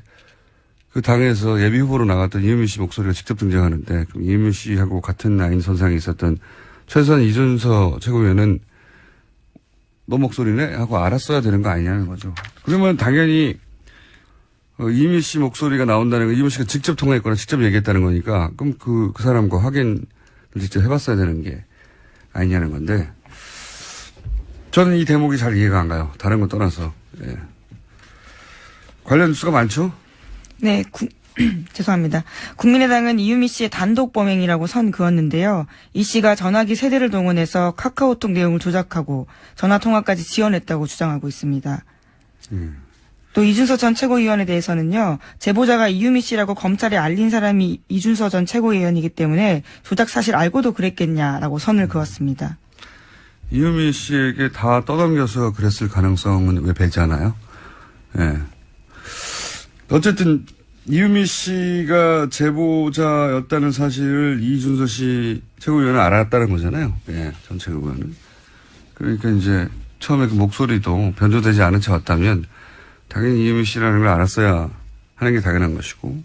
Speaker 1: 그 당에서 예비 후보로 나갔던 이유미 씨 목소리가 직접 등장하는데, 그럼 이유미 씨하고 같은 라인 선상에 있었던 최소한 이준서 최고위원은 너 목소리네? 하고 알았어야 되는 거 아니냐는 거죠. 그러면 당연히, 이유미 씨 목소리가 나온다는 건 이유미 씨가 직접 통화했거나 직접 얘기했다는 거니까, 그럼 그 사람과 확인을 직접 해봤어야 되는 게 아니냐는 건데, 저는 이 대목이 잘 이해가 안 가요. 다른 거 떠나서. 예. 관련 뉴스가 많죠?
Speaker 2: 네, 죄송합니다. 국민의당은 이유미 씨의 단독 범행이라고 선 그었는데요. 이 씨가 전화기 세대를 동원해서 카카오톡 내용을 조작하고 전화 통화까지 지원했다고 주장하고 있습니다. 또 이준서 전 최고위원에 대해서는요. 제보자가 이유미 씨라고 검찰에 알린 사람이 이준서 전 최고위원이기 때문에 조작 사실 알고도 그랬겠냐라고 선을 그었습니다.
Speaker 1: 이유미 씨에게 다 떠넘겨서 그랬을 가능성은 왜 배제하나요? 예. 어쨌든 이유미 씨가 제보자였다는 사실을 이준서 씨 최고위원은 알았다는 거잖아요. 예, 전 최고위원은. 그러니까 이제 처음에 그 목소리도 변조되지 않은 채 왔다면 당연히 이유미 씨라는 걸 알았어야 하는 게 당연한 것이고,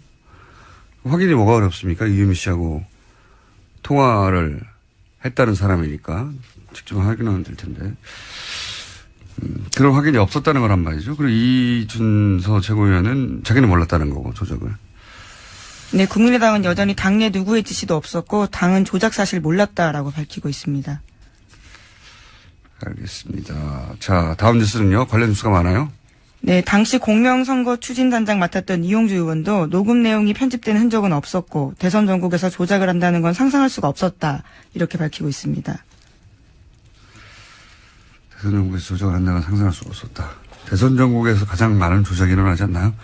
Speaker 1: 확인이 뭐가 어렵습니까? 이유미 씨하고 통화를 했다는 사람이니까 직접 확인하면 될 텐데. 그런 확인이 없었다는 거란 말이죠. 그리고 이준서 최고위원은 자기는 몰랐다는 거고, 조작을.
Speaker 2: 네, 국민의당은 여전히 당내 누구의 지시도 없었고 당은 조작 사실 몰랐다라고 밝히고 있습니다.
Speaker 1: 알겠습니다. 자, 다음 뉴스는요. 관련 뉴스가 많아요.
Speaker 2: 네, 당시 공명선거 추진단장 맡았던 이용주 의원도 녹음 내용이 편집된 흔적은 없었고 대선 전국에서 조작을 한다는 건 상상할 수가 없었다. 이렇게 밝히고 있습니다.
Speaker 1: 대선 전국에서 조작을 한다는 건 상상할 수가 없었다. 대선 전국에서 가장 많은 조작이 일어나지 않나요?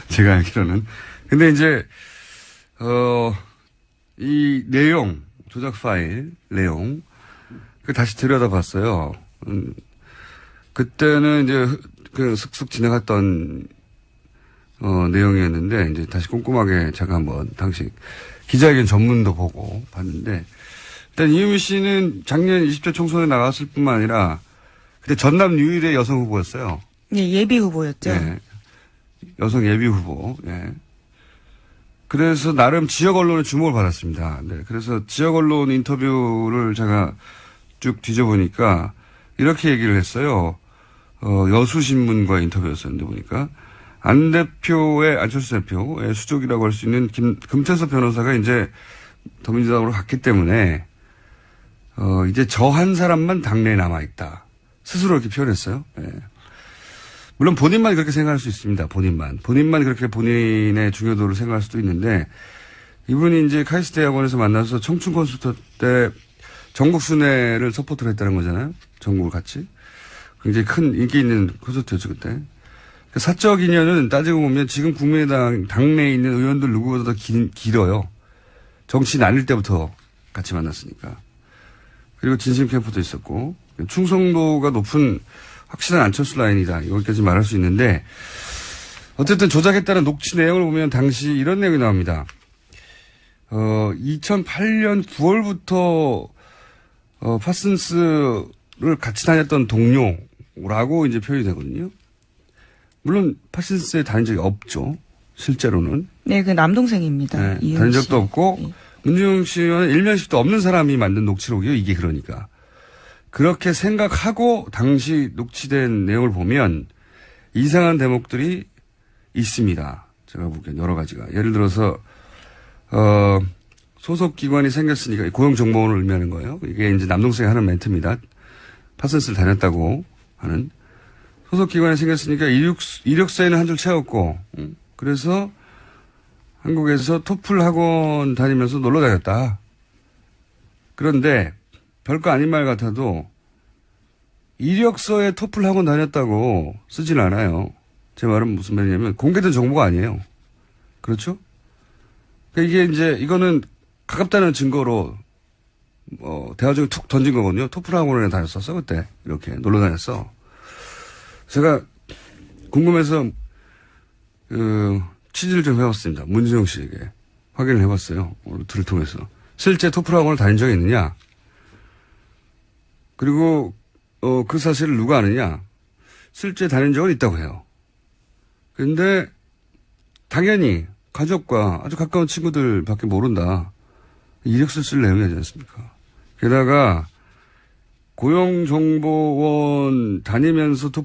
Speaker 1: 제가 알기로는. 근데 이제, 이 내용, 조작 파일 내용, 그 다시 들여다봤어요. 그때는 이제 그 슥슥 지나갔던 내용이었는데 이제 다시 꼼꼼하게 제가 한번 당시 기자회견 전문도 보고 봤는데, 일단 이유미 씨는 작년 20대 총선에 나갔을 뿐만 아니라 그때 전남 유일의 여성 후보였어요.
Speaker 2: 네, 예비 후보였죠.
Speaker 1: 네. 여성 예비 후보. 예. 그래서 나름 지역 언론의 주목을 받았습니다. 네. 그래서 지역 언론 인터뷰를 제가 쭉 뒤져보니까 이렇게 얘기를 했어요. 여수신문과의 인터뷰였었는데 보니까 안철수 대표의 수족이라고 할 수 있는 금태섭 변호사가 이제 더민주당으로 갔기 때문에 이제 저 한 사람만 당내에 남아있다. 스스로 이렇게 표현했어요. 예. 물론 본인만 그렇게 생각할 수 있습니다. 본인만 그렇게 본인의 중요도를 생각할 수도 있는데, 이분이 이제 카이스트 대학원에서 만나서 청춘 콘서트 때 전국 순회를 서포트를 했다는 거잖아요. 전국을 같이. 굉장히 큰 인기 있는 콘서트였죠, 그때. 사적 인연은 따지고 보면 지금 국민의당 당내에 있는 의원들 누구보다 더 길어요. 정치 나뉠 때부터 같이 만났으니까. 그리고 진심 캠프도 있었고, 충성도가 높은 확실한 안철수 라인이다. 여기까지 말할 수 있는데, 어쨌든 조작했다는 녹취 내용을 보면 당시 이런 내용이 나옵니다. 2008년 9월부터 파슨스를 같이 다녔던 동료라고 이제 표현이 되거든요. 물론 파슨스에 다닌 적이 없죠. 실제로는.
Speaker 2: 네, 그 남동생입니다.
Speaker 1: 네, 다닌 적도 없고,
Speaker 2: 네.
Speaker 1: 문준용 씨와는 일면식도 없는 사람이 만든 녹취록이요. 이게 그러니까. 그렇게 생각하고 당시 녹취된 내용을 보면 이상한 대목들이 있습니다. 제가 보기엔 여러 가지가. 예를 들어서 소속 기관이 생겼으니까 고용정보원을 의미하는 거예요. 이게 이제 남동생이 하는 멘트입니다. 파슨스를 다녔다고 하는. 소속 기관이 생겼으니까 이력서에는 한 줄 채웠고, 그래서 한국에서 토플 학원 다니면서 놀러 다녔다. 그런데 별거 아닌 말 같아도 이력서에 토플 학원 다녔다고 쓰진 않아요. 제 말은 무슨 말이냐면 공개된 정보가 아니에요. 그렇죠? 그러니까 이게 이제 이거는 가깝다는 증거로 대화 중에 툭 던진 거거든요. 토플 학원에 다녔었어 그때. 이렇게 놀러 다녔어. 제가 궁금해서 취재를 좀 해봤습니다. 문준용 씨에게 확인을 해봤어요. 오늘 둘을 통해서. 실제 토플 학원을 다닌 적이 있느냐? 그리고 그 사실을 누가 아느냐? 실제 다닌 적은 있다고 해요. 근데 당연히 가족과 아주 가까운 친구들밖에 모른다. 이력서 쓸 내용이지 않습니까? 게다가 고용정보원 다니면서